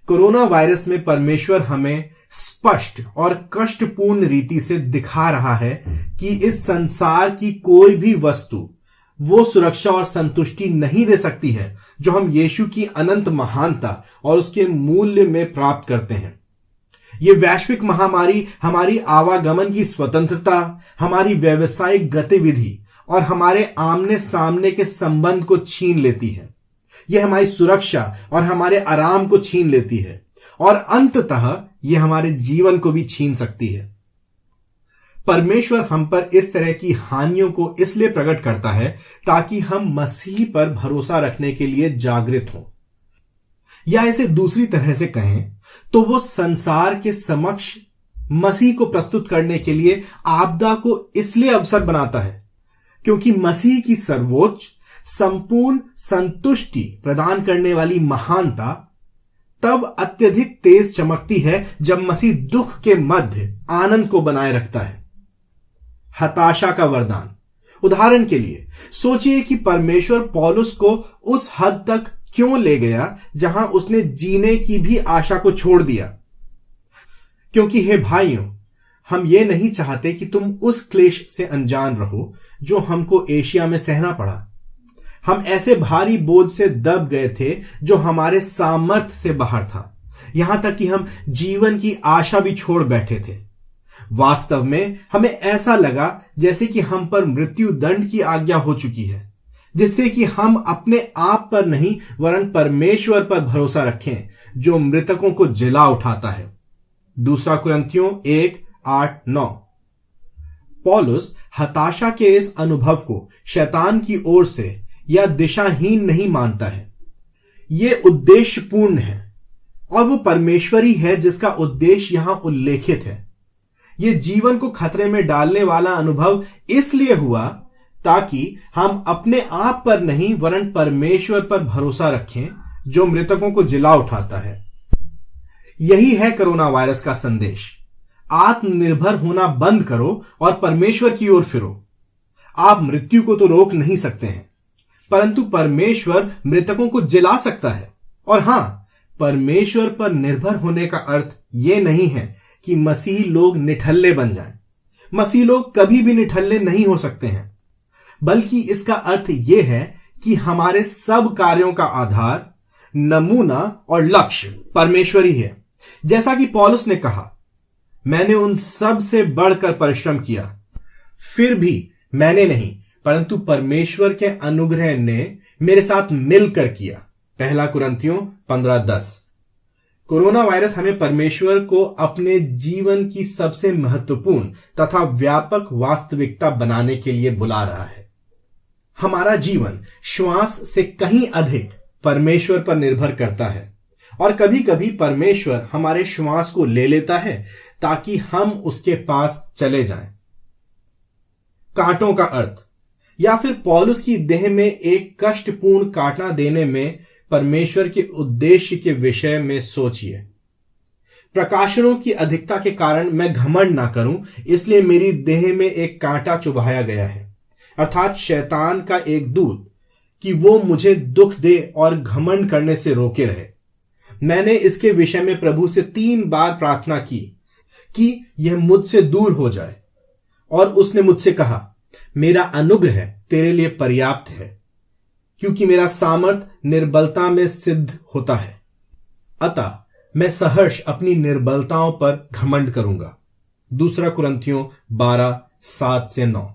कोरोना वायरस में परमेश्वर हमें स्पष्ट और कष्टपूर्ण रीति से दिखा रहा है कि इस संसार की कोई भी वस्तु वो सुरक्षा और संतुष्टि नहीं दे सकती है जो हम यीशु की अनंत महानता और उसके मूल्य में प्राप्त करते हैं। ये वैश्विक महामारी हमारी आवागमन की स्वतंत्रता, हमारी व्यावसायिक गतिविधि और हमारे आमने सामने के संबंध को छीन लेती है। यह हमारी सुरक्षा और हमारे आराम को छीन लेती है और अंततः यह हमारे जीवन को भी छीन सकती है। परमेश्वर हम पर इस तरह की हानियों को इसलिए प्रकट करता है ताकि हम मसीह पर भरोसा रखने के लिए जागृत हों, या इसे दूसरी तरह से कहें तो वो संसार के समक्ष मसीह को प्रस्तुत करने के लिए आपदा को इसलिए अवसर बनाता है क्योंकि मसीह की सर्वोच्च संपूर्ण संतुष्टि प्रदान करने वाली महानता तब अत्यधिक तेज चमकती है जब मसीह दुख के मध्य आनंद को बनाए रखता है। हताशा का वरदान। उदाहरण के लिए सोचिए कि परमेश्वर पौलुस को उस हद तक क्यों ले गया जहां उसने जीने की भी आशा को छोड़ दिया। क्योंकि हे भाइयों, हम ये नहीं चाहते कि तुम उस क्लेश से अनजान रहो जो हमको एशिया में सहना पड़ा। हम ऐसे भारी बोझ से दब गए थे जो हमारे सामर्थ्य से बाहर था, यहां तक कि हम जीवन की आशा भी छोड़ बैठे थे। वास्तव में हमें ऐसा लगा जैसे कि हम पर मृत्यु दंड की आज्ञा हो चुकी है, जिससे कि हम अपने आप पर नहीं वरन परमेश्वर पर भरोसा रखें जो मृतकों को जिला उठाता है। 2 कुरिन्थियों 1:8-9। पौलुस हताशा के इस अनुभव को शैतान की ओर से या दिशाहीन नहीं मानता है। यह उद्देश्यपूर्ण है और वो परमेश्वर ही है जिसका उद्देश्य यहां उल्लेखित है। यह जीवन को खतरे में डालने वाला अनुभव इसलिए हुआ ताकि हम अपने आप पर नहीं वरन परमेश्वर पर भरोसा रखें जो मृतकों को जिला उठाता है। यही है कोरोना वायरस का संदेश। आत्मनिर्भर होना बंद करो और परमेश्वर की ओर फिरो। आप मृत्यु को तो रोक नहीं सकते हैं, परंतु परमेश्वर मृतकों को जिला सकता है। और हां, परमेश्वर पर निर्भर होने का अर्थ यह नहीं है कि मसीह लोग निठल्ले बन जाएं। मसीह लोग कभी भी निठल्ले नहीं हो सकते हैं, बल्कि इसका अर्थ यह है कि हमारे सब कार्यों का आधार, नमूना और लक्ष्य परमेश्वर ही है। जैसा कि पौलुस ने कहा, मैंने उन सब से बढ़कर परिश्रम किया, फिर भी मैंने नहीं परंतु परमेश्वर के अनुग्रह ने मेरे साथ मिलकर किया। 1 कुरिन्थियों 15:10। कोरोना वायरस हमें परमेश्वर को अपने जीवन की सबसे महत्वपूर्ण तथा व्यापक वास्तविकता बनाने के लिए बुला रहा है। हमारा जीवन श्वास से कहीं अधिक परमेश्वर पर निर्भर करता है और कभी कभी परमेश्वर हमारे श्वास को ले लेता है ताकि हम उसके पास चले जाएं। कांटों का अर्थ, या फिर पौलुस की देह में एक कष्टपूर्ण काटना देने में परमेश्वर के उद्देश्य के विषय में सोचिए। प्रकाशनों की अधिकता के कारण मैं घमंड ना करूं, इसलिए मेरी देह में एक कांटा चुभाया गया है, अर्थात शैतान का एक दूत, कि वो मुझे दुख दे और घमंड करने से रोके रहे। मैंने इसके विषय में प्रभु से 3 बार प्रार्थना की कि यह मुझसे दूर हो जाए, और उसने मुझसे कहा, मेरा अनुग्रह तेरे लिए पर्याप्त है, क्योंकि मेरा सामर्थ निर्बलता में सिद्ध होता है। अतः मैं सहर्ष अपनी निर्बलताओं पर घमंड करूंगा। 2 कुरिन्थियों 12:7-9।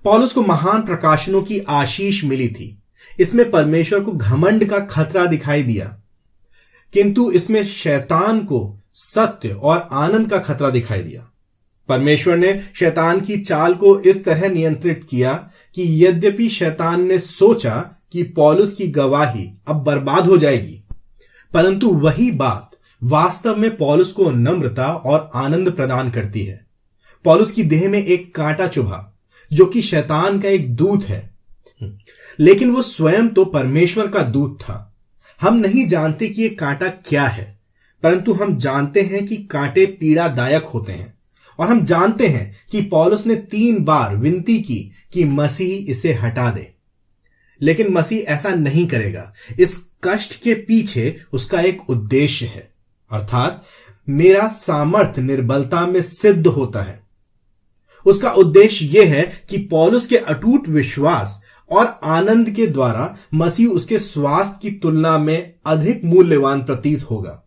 पौलुस को महान प्रकाशनों की आशीष मिली थी। इसमें परमेश्वर को घमंड का खतरा दिखाई दिया, किंतु इसमें शैतान को सत्य और आनंद का खतरा दिखाई दिया। परमेश्वर ने शैतान की चाल को इस तरह नियंत्रित किया कि यद्यपि शैतान ने सोचा कि पौलुस की गवाही अब बर्बाद हो जाएगी, परंतु वही बात वास्तव में पौलुस को नम्रता और आनंद प्रदान करती है। पौलुस की देह में एक कांटा चुभा, जो कि शैतान का एक दूत है, लेकिन वो स्वयं तो परमेश्वर का दूत था। हम नहीं जानते कि यह कांटा क्या है, परंतु हम जानते हैं कि कांटे पीड़ादायक होते हैं, और हम जानते हैं कि पौलुस ने 3 बार विनती की कि मसीह इसे हटा दे, लेकिन मसीह ऐसा नहीं करेगा। इस कष्ट के पीछे उसका एक उद्देश्य है, अर्थात मेरा सामर्थ निर्बलता में सिद्ध होता है। उसका उद्देश्य यह है कि पौलुस के अटूट विश्वास और आनंद के द्वारा मसीह उसके स्वास्थ्य की तुलना में अधिक मूल्यवान प्रतीत होगा।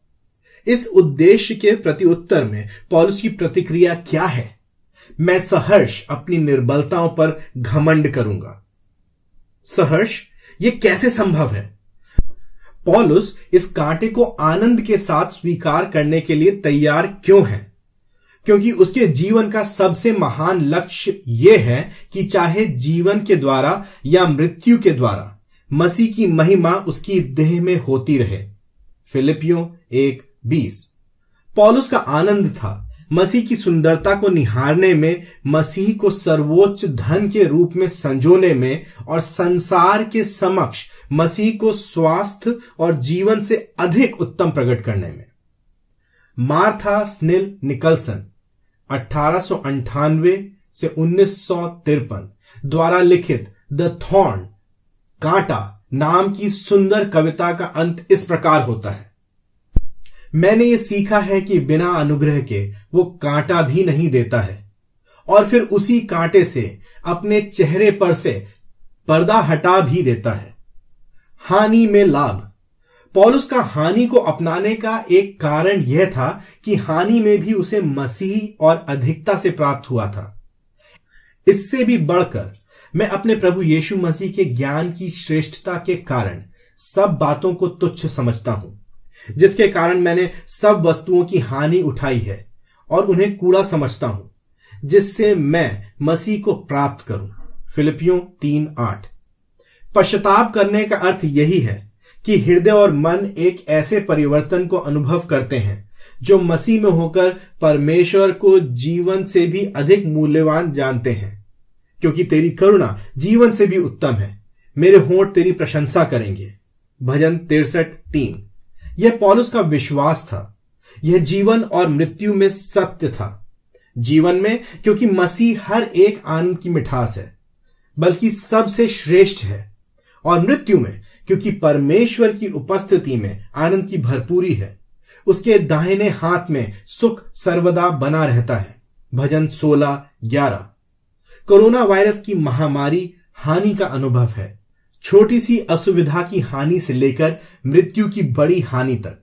इस उद्देश्य के प्रत्युत्तर में पौलुस की प्रतिक्रिया क्या है? मैं सहर्ष अपनी निर्बलताओं पर घमंड करूंगा। सहर्ष, यह कैसे संभव है? पौलुस इस कांटे को आनंद के साथ स्वीकार करने के लिए तैयार क्यों है? क्योंकि उसके जीवन का सबसे महान लक्ष्य यह है कि चाहे जीवन के द्वारा या मृत्यु के द्वारा मसीह की महिमा उसकी देह में होती रहे। फिलिपियों 1:20। पौलुस का आनंद था मसीह की सुंदरता को निहारने में, मसीह को सर्वोच्च धन के रूप में संजोने में, और संसार के समक्ष मसीह को स्वास्थ्य और जीवन से अधिक उत्तम प्रकट करने में। मार्था स्निल निकलसन 1898 से 1953 द्वारा लिखित द थॉर्न, कांटा नाम की सुंदर कविता का अंत इस प्रकार होता है। मैंने ये सीखा है कि बिना अनुग्रह के वो कांटा भी नहीं देता है, और फिर उसी कांटे से अपने चेहरे पर से पर्दा हटा भी देता है। हानि में लाभ। पौलुस का हानि को अपनाने का एक कारण यह था कि हानि में भी उसे मसीह और अधिकता से प्राप्त हुआ था। इससे भी बढ़कर मैं अपने प्रभु यीशु मसीह के ज्ञान की श्रेष्ठता के कारण सब बातों को तुच्छ समझता हूं, जिसके कारण मैंने सब वस्तुओं की हानि उठाई है और उन्हें कूड़ा समझता हूं, जिससे मैं मसीह को प्राप्त करूं। फिलिपियों 3:8। पश्चाताप करने का अर्थ यही है कि हृदय और मन एक ऐसे परिवर्तन को अनुभव करते हैं जो मसीह में होकर परमेश्वर को जीवन से भी अधिक मूल्यवान जानते हैं। क्योंकि तेरी करुणा जीवन से भी उत्तम है, मेरे होंठ तेरी प्रशंसा करेंगे। भजन 63:3। यह पौलुस का विश्वास था। यह जीवन और मृत्यु में सत्य था। जीवन में क्योंकि मसीह हर एक आनंद की मिठास है, बल्कि सबसे श्रेष्ठ है, और मृत्यु में क्योंकि परमेश्वर की उपस्थिति में आनंद की भरपूरी है। उसके दाहिने हाथ में सुख सर्वदा बना रहता है। भजन 16:11। कोरोना वायरस की महामारी हानि का अनुभव है, छोटी सी असुविधा की हानि से लेकर मृत्यु की बड़ी हानि तक।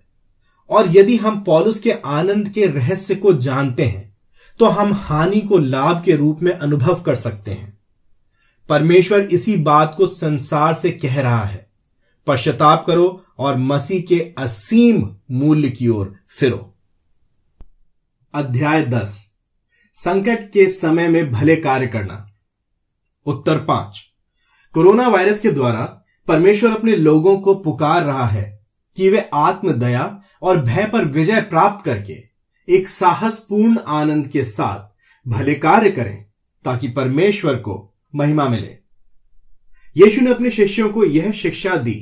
और यदि हम पौलुस के आनंद के रहस्य को जानते हैं तो हम हानि को लाभ के रूप में अनुभव कर सकते हैं। परमेश्वर इसी बात को संसार से कह रहा है, पश्चाताप करो और मसीह के असीम मूल्य की ओर फिरो। अध्याय 10। संकट के समय में भले कार्य करना। उत्तर 5। कोरोना वायरस के द्वारा परमेश्वर अपने लोगों को पुकार रहा है कि वे आत्मदया और भय पर विजय प्राप्त करके एक साहसपूर्ण आनंद के साथ भले कार्य करें, ताकि परमेश्वर को महिमा मिले। यीशु ने अपने शिष्यों को यह शिक्षा दी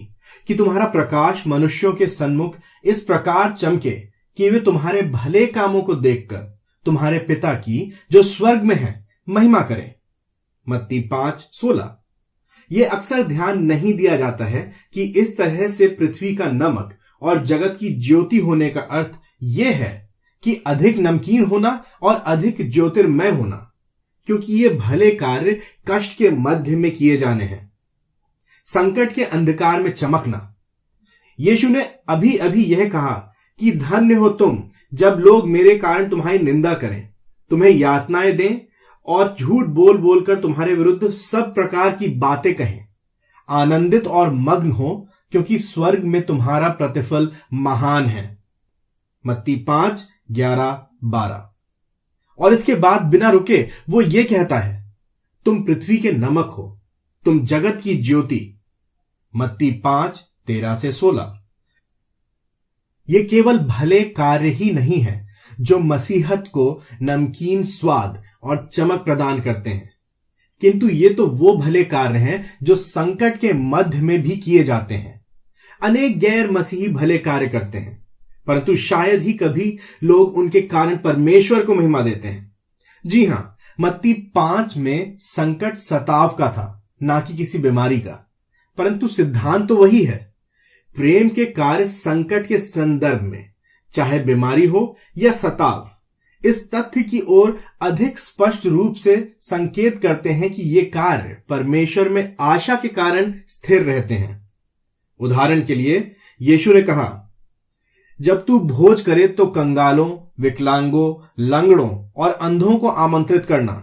कि तुम्हारा प्रकाश मनुष्यों के सन्मुख इस प्रकार चमके कि वे तुम्हारे भले कामों को देखकर तुम्हारे पिता की जो स्वर्ग में है महिमा करें। मत्ती 5:16। यह अक्सर ध्यान नहीं दिया जाता है कि इस तरह से पृथ्वी का नमक और जगत की ज्योति होने का अर्थ यह है कि अधिक नमकीन होना और अधिक ज्योतिर्मय होना, क्योंकि ये भले कार्य कष्ट के मध्य में किए जाने हैं। संकट के अंधकार में चमकना। यीशु ने अभी अभी यह कहा कि धन्य हो तुम जब लोग मेरे कारण तुम्हारी निंदा करें, तुम्हें यातनाएं दें और झूठ बोल बोलकर तुम्हारे विरुद्ध सब प्रकार की बातें कहें। आनंदित और मग्न हो, क्योंकि स्वर्ग में तुम्हारा प्रतिफल महान है। मत्ती 5:11-12। और इसके बाद बिना रुके वो ये कहता है, तुम पृथ्वी के नमक हो, तुम जगत की ज्योति। मत्ती 5:13-16। ये केवल भले कार्य ही नहीं है जो मसीहत को नमकीन स्वाद और चमक प्रदान करते हैं, किंतु ये तो वो भले कार्य हैं जो संकट के मध्य में भी किए जाते हैं। अनेक गैर मसीही भले कार्य करते हैं, परंतु शायद ही कभी लोग उनके कारण परमेश्वर को महिमा देते हैं। जी हां, मत्ती 5 में संकट सताव का था, ना कि किसी बीमारी का, परंतु सिद्धांत तो वही है। प्रेम के कार्य संकट के संदर्भ में, चाहे बीमारी हो या सताव, इस तथ्य की ओर अधिक स्पष्ट रूप से संकेत करते हैं कि ये कार्य परमेश्वर में आशा के कारण स्थिर रहते हैं। उदाहरण के लिए यीशु ने कहा, जब तू भोज करे तो कंगालों, विकलांगों, लंगड़ों और अंधों को आमंत्रित करना,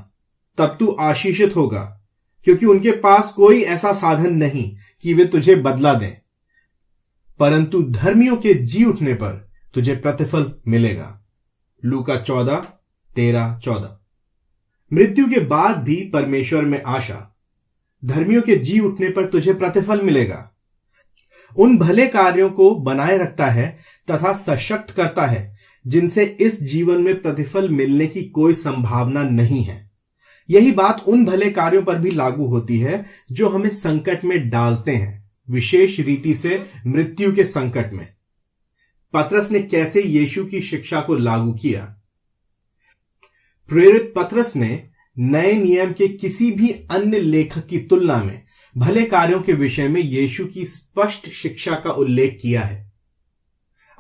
तब तू आशीषित होगा, क्योंकि उनके पास कोई ऐसा साधन नहीं कि वे तुझे बदला दें, परंतु धर्मियों के जी उठने पर तुझे प्रतिफल मिलेगा। लूका 14:13-14। मृत्यु के बाद भी परमेश्वर में आशा, धर्मियों के जी उठने पर तुझे प्रतिफल मिलेगा, उन भले कार्यों को बनाए रखता है तथा सशक्त करता है जिनसे इस जीवन में प्रतिफल मिलने की कोई संभावना नहीं है। यही बात उन भले कार्यों पर भी लागू होती है जो हमें संकट में डालते हैं, विशेष रीति से मृत्यु के संकट में। पतरस ने कैसे यीशु की शिक्षा को लागू किया? प्रेरित पतरस ने नए नियम के किसी भी अन्य लेखक की तुलना में भले कार्यों के विषय में यीशु की स्पष्ट शिक्षा का उल्लेख किया है।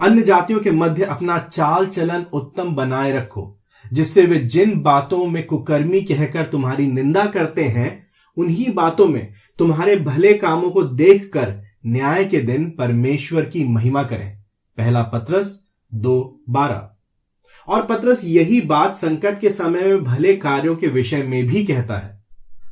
अन्य जातियों के मध्य अपना चाल चलन उत्तम बनाए रखो, जिससे वे जिन बातों में कुकर्मी कहकर तुम्हारी निंदा करते हैं, उन्हीं बातों में तुम्हारे भले कामों को देखकर न्याय के दिन परमेश्वर की महिमा करें। पहला पतरस 2:12। और पतरस यही बात संकट के समय में भले कार्यों के विषय में भी कहता है।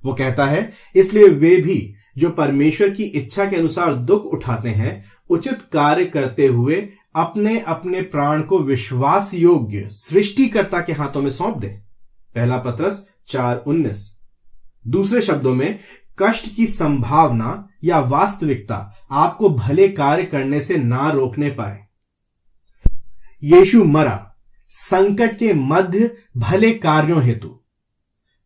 वो कहता है, इसलिए वे भी जो परमेश्वर की इच्छा के अनुसार दुख उठाते हैं, उचित कार्य करते हुए अपने अपने प्राण को विश्वास योग्य सृष्टिकर्ता के हाथों में सौंप दे। पहला पतरस 4:19। दूसरे शब्दों में, कष्ट की संभावना या वास्तविकता आपको भले कार्य करने से ना रोकने पाए। यीशु मरा संकट के मध्य भले कार्यों हेतु।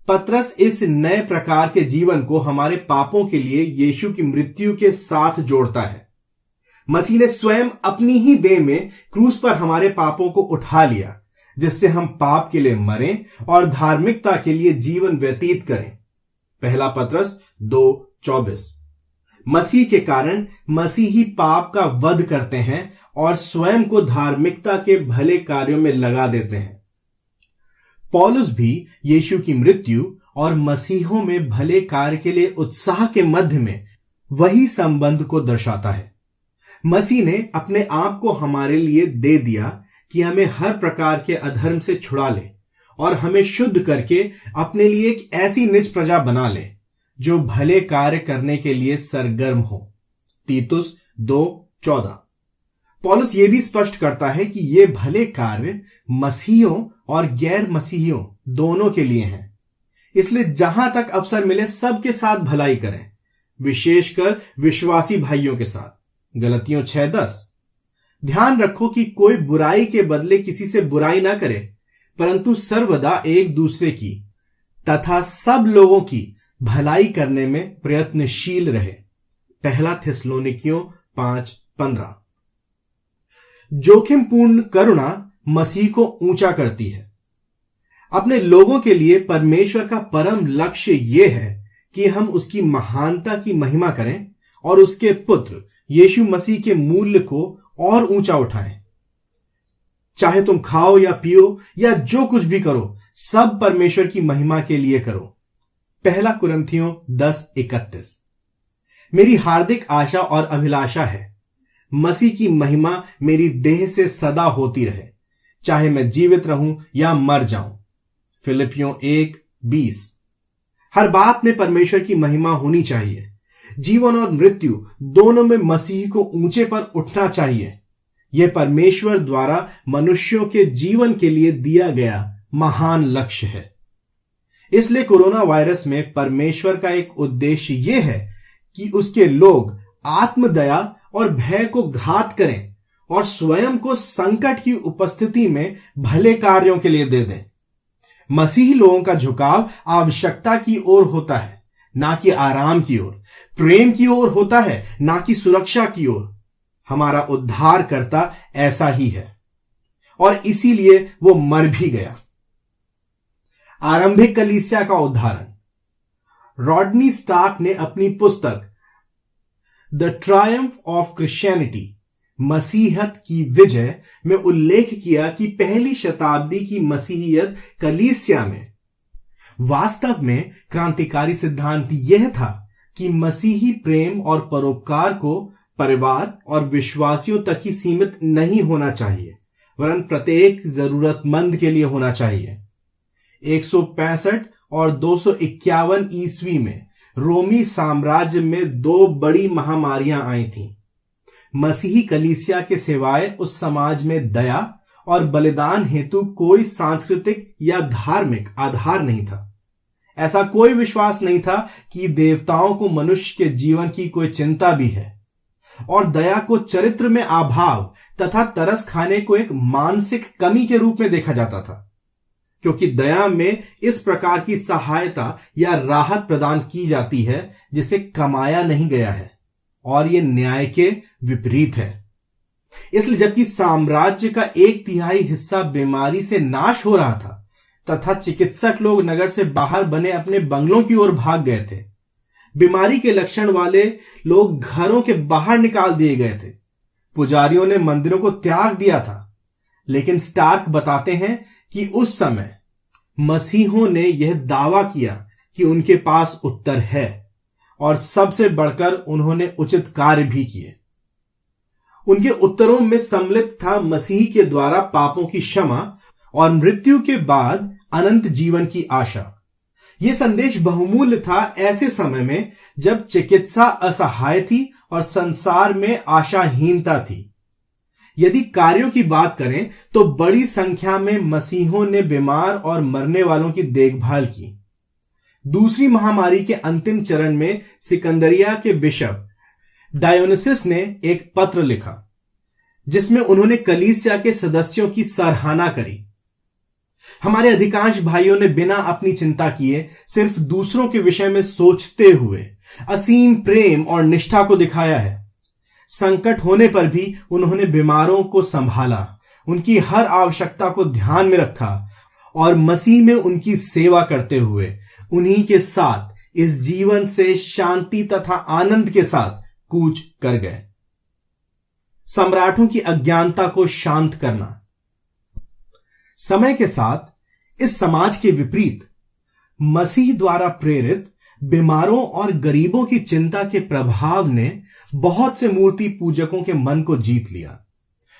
पतरस इस नए प्रकार के जीवन को हमारे पापों के लिए यीशु की मृत्यु के साथ जोड़ता है। मसीह ने स्वयं अपनी ही देह में क्रूस पर हमारे पापों को उठा लिया, जिससे हम पाप के लिए मरें और धार्मिकता के लिए जीवन व्यतीत करें। पहला पतरस 2:24। मसीह के कारण मसीह ही पाप का वध करते हैं और स्वयं को धार्मिकता के भले कार्यों में लगा देते हैं। पौलुस भी यीशु की मृत्यु और मसीहों में भले कार्य के लिए उत्साह के मध्य में वही संबंध को दर्शाता है। मसीह ने अपने आप को हमारे लिए दे दिया कि हमें हर प्रकार के अधर्म से छुड़ा ले और हमें शुद्ध करके अपने लिए एक ऐसी निज प्रजा बना ले जो भले कार्य करने के लिए सरगर्म हो। तीतुस 2:14। पौलुस ये भी स्पष्ट करता है कि ये भले कार्य मसीहियों और गैर मसीहियों दोनों के लिए हैं। इसलिए जहां तक अवसर मिले सबके साथ भलाई करें, विशेषकर विश्वासी भाइयों के साथ। गलतियों 6:10। ध्यान रखो कि कोई बुराई के बदले किसी से बुराई ना करे, परंतु सर्वदा एक दूसरे की तथा सब लोगों की भलाई करने में प्रयत्नशील रहे। पहला थिस्सलुनीकियों 5:15। जोखिमपूर्ण करुणा मसीह को ऊंचा करती है। अपने लोगों के लिए परमेश्वर का परम लक्ष्य यह है कि हम उसकी महानता की महिमा करें और उसके पुत्र यीशु मसीह के मूल्य को और ऊंचा उठाएं। चाहे तुम खाओ या पियो या जो कुछ भी करो, सब परमेश्वर की महिमा के लिए करो। पहला कुरिन्थियों 10:31। मेरी हार्दिक आशा और अभिलाषा है मसीह की महिमा मेरी देह से सदा होती रहे, चाहे मैं जीवित रहूं या मर जाऊं। फिलिपियों 1:20। हर बात में परमेश्वर की महिमा होनी चाहिए। जीवन और मृत्यु दोनों में मसीह को ऊंचे पर उठना चाहिए। यह परमेश्वर द्वारा मनुष्यों के जीवन के लिए दिया गया महान लक्ष्य है। इसलिए कोरोना वायरस में परमेश्वर का एक उद्देश्य यह है कि उसके लोग आत्मदया और भय को घात करें और स्वयं को संकट की उपस्थिति में भले कार्यों के लिए दे दें। मसीही लोगों का झुकाव आवश्यकता की ओर होता है, ना कि आराम की ओर। प्रेम की ओर होता है, ना कि सुरक्षा की ओर। हमारा उद्धारकर्ता ऐसा ही है और इसीलिए वो मर भी गया। आरंभिक कलीसिया का उदाहरण रॉडनी स्टार्क ने अपनी पुस्तक द ट्रायम्फ ऑफ क्रिश्चियनिटी, मसीहत की विजय में उल्लेख किया कि पहली शताब्दी की मसीहियत कलीसिया में वास्तव में क्रांतिकारी सिद्धांत यह था कि मसीही प्रेम और परोपकार को परिवार और विश्वासियों तक ही सीमित नहीं होना चाहिए, वरन प्रत्येक जरूरतमंद के लिए होना चाहिए। 165 और 251 ईस्वी में रोमी साम्राज्य में दो बड़ी महामारियां आई थीं। मसीही कलीसिया के सिवाय उस समाज में दया और बलिदान हेतु कोई सांस्कृतिक या धार्मिक आधार नहीं था। ऐसा कोई विश्वास नहीं था कि देवताओं को मनुष्य के जीवन की कोई चिंता भी है, और दया को चरित्र में अभाव तथा तरस खाने को एक मानसिक कमी के रूप में देखा जाता था, क्योंकि दया में इस प्रकार की सहायता या राहत प्रदान की जाती है जिसे कमाया नहीं गया है, और यह न्याय के विपरीत है। इसलिए जबकि साम्राज्य का 1/3 हिस्सा बीमारी से नाश हो रहा था तथा चिकित्सक लोग नगर से बाहर बने अपने बंगलों की ओर भाग गए थे, बीमारी के लक्षण वाले लोग घरों के बाहर निकाल दिए गए थे, पुजारियों ने मंदिरों को त्याग दिया था। लेकिन स्टार्क बताते हैं कि उस समय मसीहों ने यह दावा किया कि उनके पास उत्तर है, और सबसे बढ़कर उन्होंने उचित कार्य भी किए। उनके उत्तरों में सम्मिलित था मसीह के द्वारा पापों की क्षमा और मृत्यु के बाद अनंत जीवन की आशा। यह संदेश बहुमूल्य था ऐसे समय में जब चिकित्सा असहाय थी और संसार में आशाहीनता थी। यदि कार्यों की बात करें तो बड़ी संख्या में मसीहों ने बीमार और मरने वालों की देखभाल की। दूसरी महामारी के अंतिम चरण में सिकंदरिया के बिशप डायोनिसिस ने एक पत्र लिखा जिसमें उन्होंने कलीसिया के सदस्यों की सराहना करी। हमारे अधिकांश भाइयों ने बिना अपनी चिंता किए सिर्फ दूसरों के विषय में सोचते हुए असीम प्रेम और निष्ठा को दिखाया है। संकट होने पर भी उन्होंने बीमारों को संभाला, उनकी हर आवश्यकता को ध्यान में रखा और मसीह में उनकी सेवा करते हुए उन्हीं के साथ इस जीवन से शांति तथा आनंद के साथ कूच कर गए। सम्राटों की अज्ञानता को शांत करना। समय के साथ इस समाज के विपरीत मसीह द्वारा प्रेरित बीमारों और गरीबों की चिंता के प्रभाव ने बहुत से मूर्ति पूजकों के मन को जीत लिया।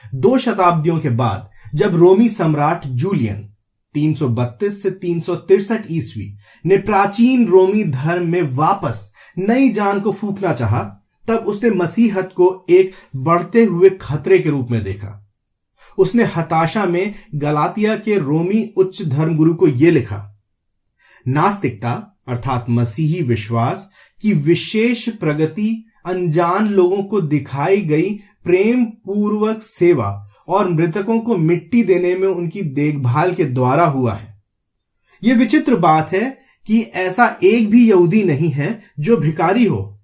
2 शताब्दियों के बाद जब रोमी सम्राट जूलियन 332 से 363 ईस्वी ने प्राचीन रोमी धर्म में वापस नई जान को फूंकना चाहा, तब उसने मसीहत को एक बढ़ते हुए खतरे के रूप में देखा। उसने हताशा में गलातिया के रोमी उच्च धर्मगुरु को यह लिखा, नास्तिकता अर्थात मसीही विश्वास की विशेष प्रगति अनजान लोगों को दिखाई गई प्रेम पूर्वक सेवा और मृतकों को मिट्टी देने में उनकी देखभाल के द्वारा हुआ है। यह विचित्र बात है कि ऐसा एक भी यहूदी नहीं है जो भिखारी हो,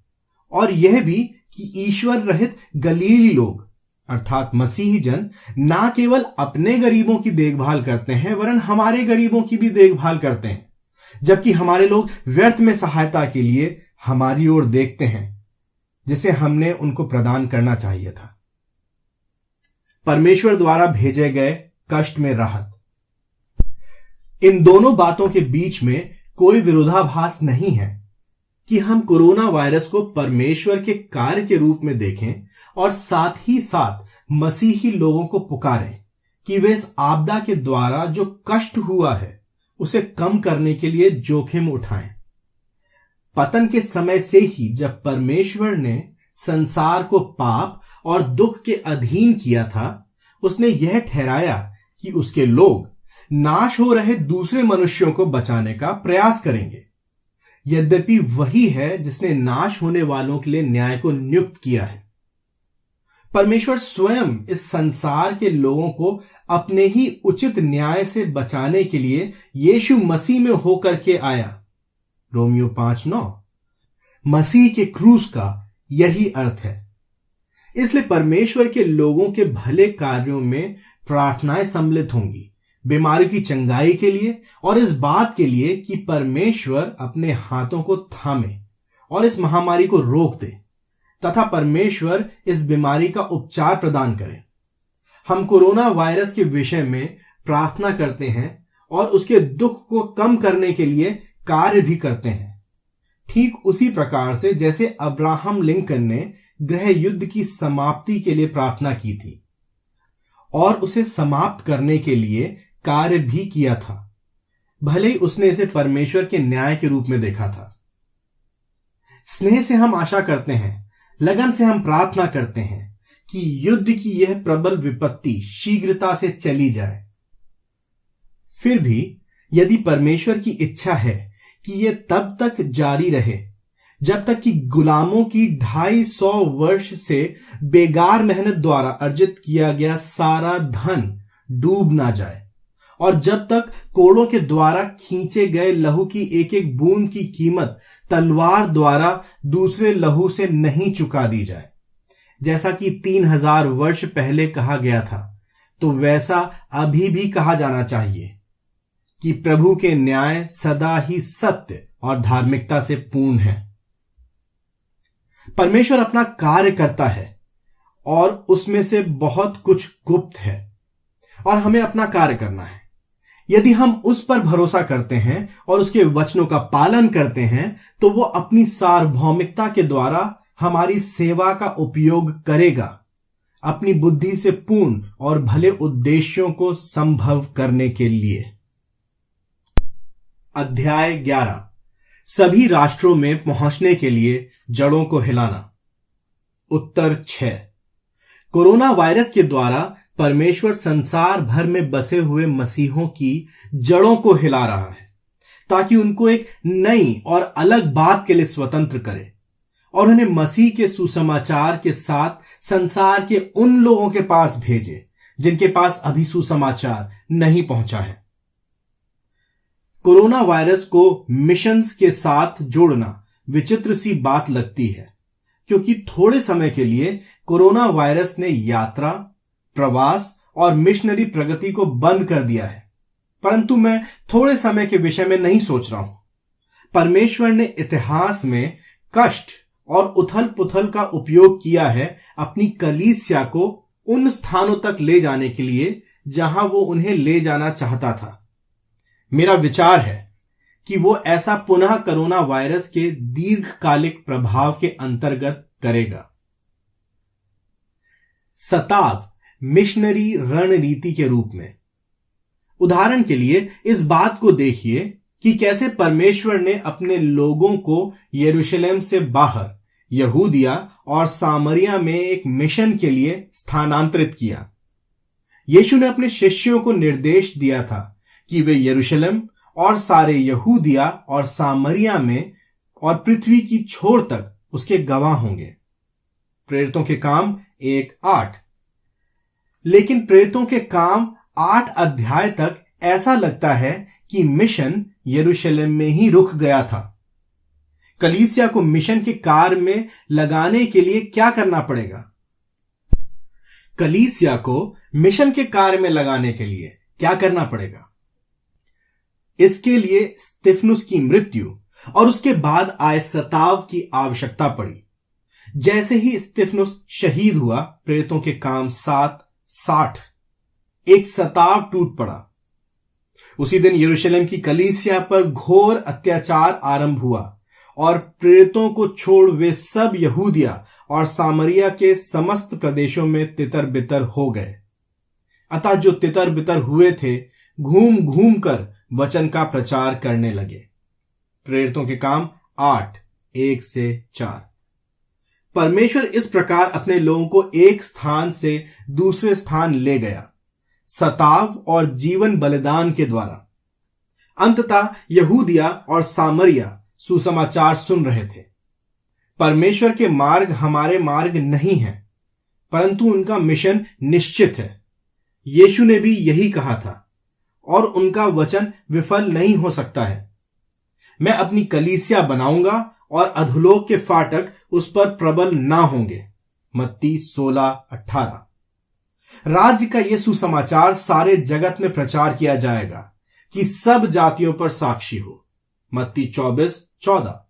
और यह भी कि ईश्वर रहित गलीली लोग अर्थात मसीही जन ना केवल अपने गरीबों की देखभाल करते हैं वरन हमारे गरीबों की भी देखभाल करते हैं, जबकि हमारे लोग व्यर्थ में सहायता के लिए हमारी ओर देखते हैं जिसे हमने उनको प्रदान करना चाहिए था। परमेश्वर द्वारा भेजे गए कष्ट में राहत। इन दोनों बातों के बीच में कोई विरोधाभास नहीं है कि हम कोरोना वायरस को परमेश्वर के कार्य के रूप में देखें और साथ ही साथ मसीही लोगों को पुकारें कि वे इस आपदा के द्वारा जो कष्ट हुआ है उसे कम करने के लिए जोखिम उठाएं। पतन के समय से ही जब परमेश्वर ने संसार को पाप और दुख के अधीन किया था, उसने यह ठहराया कि उसके लोग नाश हो रहे दूसरे मनुष्यों को बचाने का प्रयास करेंगे। यद्यपि वही है जिसने नाश होने वालों के लिए न्याय को नियुक्त किया है। परमेश्वर स्वयं इस संसार के लोगों को अपने ही उचित न्याय से बचाने के लिए यीशु मसीह में होकर के आया। रोमियो 5:9। मसीह के क्रूस का यही अर्थ है। इसलिए परमेश्वर के लोगों के भले कार्यों में प्रार्थनाएं सम्मिलित होंगी, बीमारी की चंगाई के लिए और इस बात के लिए कि परमेश्वर अपने हाथों को थामे और इस महामारी को रोक दे तथा परमेश्वर इस बीमारी का उपचार प्रदान करे। हम कोरोना वायरस के विषय में प्रार्थना करते हैं और उसके दुख को कम करने के लिए कार्य भी करते हैं, ठीक उसी प्रकार से जैसे अब्राहम लिंकन ने गृह युद्ध की समाप्ति के लिए प्रार्थना की थी और उसे समाप्त करने के लिए कार्य भी किया था, भले ही उसने इसे परमेश्वर के न्याय के रूप में देखा था। स्नेह से हम आशा करते हैं, लगन से हम प्रार्थना करते हैं कि युद्ध की यह प्रबल विपत्ति शीघ्रता से चली जाए। फिर भी यदि परमेश्वर की इच्छा है कि यह तब तक जारी रहे जब तक कि गुलामों की 250 वर्ष से बेकार मेहनत द्वारा अर्जित किया गया सारा धन डूब ना जाए और जब तक कोड़ों के द्वारा खींचे गए लहू की एक एक बूंद की कीमत तलवार द्वारा दूसरे लहू से नहीं चुका दी जाए, जैसा कि 3000 वर्ष पहले कहा गया था, तो वैसा अभी भी कहा जाना चाहिए कि प्रभु के न्याय सदा ही सत्य और धार्मिकता से पूर्ण है। परमेश्वर अपना कार्य करता है और उसमें से बहुत कुछ गुप्त है और हमें अपना कार्य करना है। यदि हम उस पर भरोसा करते हैं और उसके वचनों का पालन करते हैं तो वो अपनी सार्वभौमिकता के द्वारा हमारी सेवा का उपयोग करेगा, अपनी बुद्धि से पूर्ण और भले उद्देश्यों को संभव करने के लिए। अध्याय 11। सभी राष्ट्रों में पहुंचने के लिए जड़ों को हिलाना। उत्तर 6। कोरोना वायरस के द्वारा परमेश्वर संसार भर में बसे हुए मसीहों की जड़ों को हिला रहा है ताकि उनको एक नई और अलग बात के लिए स्वतंत्र करे और उन्हें मसीह के सुसमाचार के साथ संसार के उन लोगों के पास भेजे जिनके पास अभी सुसमाचार नहीं पहुंचा है। कोरोना वायरस को मिशंस के साथ जोड़ना विचित्र सी बात लगती है, क्योंकि थोड़े समय के लिए कोरोना वायरस ने यात्रा, प्रवास और मिशनरी प्रगति को बंद कर दिया है, परंतु मैं थोड़े समय के विषय में नहीं सोच रहा हूं। परमेश्वर ने इतिहास में कष्ट और उथल पुथल का उपयोग किया है अपनी कलीसिया को उन स्थानों तक ले जाने के लिए जहां वो उन्हें ले जाना चाहता था। मेरा विचार है कि वो ऐसा पुनः कोरोना वायरस के दीर्घकालिक प्रभाव के अंतर्गत करेगा। सताव मिशनरी रणनीति के रूप में। उदाहरण के लिए इस बात को देखिए कि कैसे परमेश्वर ने अपने लोगों को यरूशलेम से बाहर यहूदिया और सामरिया में एक मिशन के लिए स्थानांतरित किया। यीशु ने अपने शिष्यों को निर्देश दिया था कि वे यरूशलेम और सारे यहूदिया और सामरिया में और पृथ्वी की छोर तक उसके गवाह होंगे। प्रेरितों के काम 1:8। लेकिन प्रेरितों के काम 8 अध्याय तक ऐसा लगता है कि मिशन यरूशलेम में ही रुक गया था। कलीसिया को मिशन के कार्य में लगाने के लिए क्या करना पड़ेगा? कलीसिया को मिशन के कार्य में लगाने के लिए क्या करना पड़ेगा? इसके लिए स्तिफनुस की मृत्यु और उसके बाद आए सताव की आवश्यकता पड़ी। जैसे ही स्तिफनुस शहीद हुआ, प्रेरितों के काम 7:60, एक सताव टूट पड़ा। उसी दिन यरूशलेम की कलीसिया पर घोर अत्याचार आरंभ हुआ और प्रेरितों को छोड़ वे सब यहूदिया और सामरिया के समस्त प्रदेशों में तितर बितर हो गए। अतः जो तितर बितर हुए थे घूम घूम कर वचन का प्रचार करने लगे। प्रेरितों के काम 8:1-4। परमेश्वर इस प्रकार अपने लोगों को एक स्थान से दूसरे स्थान ले गया, सताव और जीवन बलिदान के द्वारा। अंततः यहूदिया और सामरिया सुसमाचार सुन रहे थे। परमेश्वर के मार्ग हमारे मार्ग नहीं हैं, परंतु उनका मिशन निश्चित है। यीशु ने भी यही कहा था और उनका वचन विफल नहीं हो सकता है। मैं अपनी कलीसिया बनाऊंगा और अधोलोक के फाटक उस पर प्रबल ना होंगे। मत्ती 16:18। राज्य का यह सुसमाचार सारे जगत में प्रचार किया जाएगा कि सब जातियों पर साक्षी हो। मत्ती 24:14।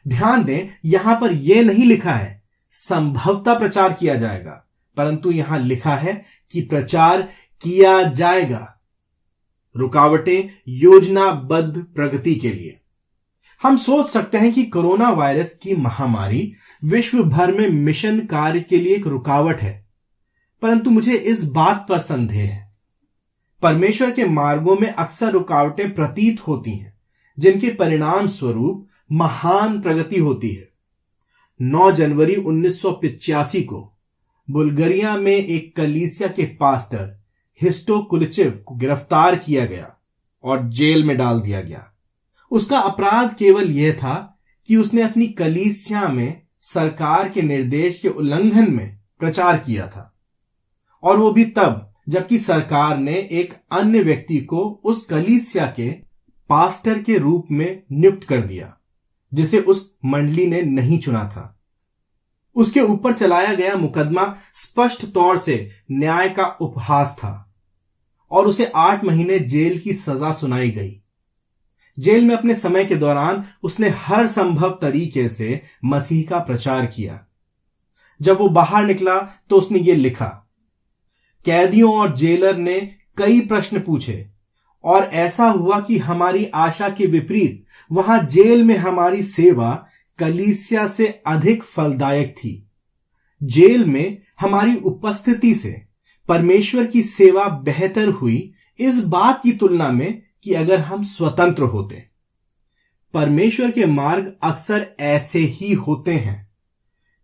ध्यान दें, यहां पर यह नहीं लिखा है संभवतः प्रचार किया जाएगा, परंतु यहां लिखा है कि प्रचार किया जाएगा। रुकावटें योजनाबद्ध प्रगति के लिए। हम सोच सकते हैं कि कोरोना वायरस की महामारी विश्व भर में मिशन कार्य के लिए एक रुकावट है, परंतु मुझे इस बात पर संदेह है। परमेश्वर के मार्गों में अक्सर रुकावटें प्रतीत होती हैं, जिनके परिणाम स्वरूप महान प्रगति होती है। 9 जनवरी 1985 को बुल्गारिया में एक कलीसिया के पास्टर हिस्टो कुलिचेव को गिरफ्तार किया गया और जेल में डाल दिया गया। उसका अपराध केवल यह था कि उसने अपनी कलीसिया में सरकार के निर्देश के उल्लंघन में प्रचार किया था, और वो भी तब जबकि सरकार ने एक अन्य व्यक्ति को उस कलीसिया के पास्टर के रूप में नियुक्त कर दिया, जिसे उस मंडली ने नहीं चुना था। उसके ऊपर चलाया गया मुकदमा स्पष्ट तौर से न्याय का उपहास था और उसे 8 महीने जेल की सजा सुनाई गई। जेल में अपने समय के दौरान उसने हर संभव तरीके से मसीह का प्रचार किया। जब वो बाहर निकला तो उसने ये लिखा, कैदियों और जेलर ने कई प्रश्न पूछे और ऐसा हुआ कि हमारी आशा के विपरीत वहां जेल में हमारी सेवा कलीसिया से अधिक फलदायक थी। जेल में हमारी उपस्थिति से परमेश्वर की सेवा बेहतर हुई इस बात की तुलना में कि अगर हम स्वतंत्र होते। परमेश्वर के मार्ग अक्सर ऐसे ही होते हैं।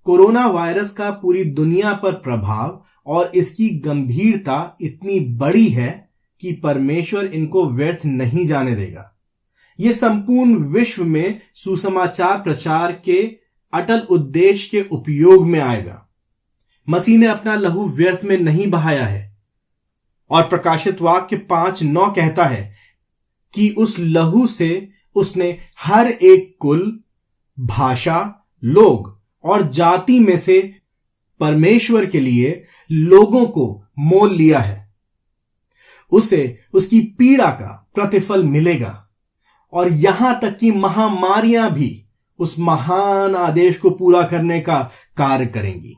कोरोना वायरस का पूरी दुनिया पर प्रभाव और इसकी गंभीरता इतनी बड़ी है कि परमेश्वर इनको व्यर्थ नहीं जाने देगा। यह संपूर्ण विश्व में सुसमाचार प्रचार के अटल उद्देश्य के उपयोग में आएगा। मसीह ने अपना लहू व्यर्थ में नहीं बहाया है, और प्रकाशित वाक्य 5:9 कहता है कि उस लहू से उसने हर एक कुल, भाषा, लोग और जाति में से परमेश्वर के लिए लोगों को मोल लिया है। उसे उसकी पीड़ा का प्रतिफल मिलेगा, और यहां तक कि महामारियां भी उस महान आदेश को पूरा करने का कार्य करेंगी।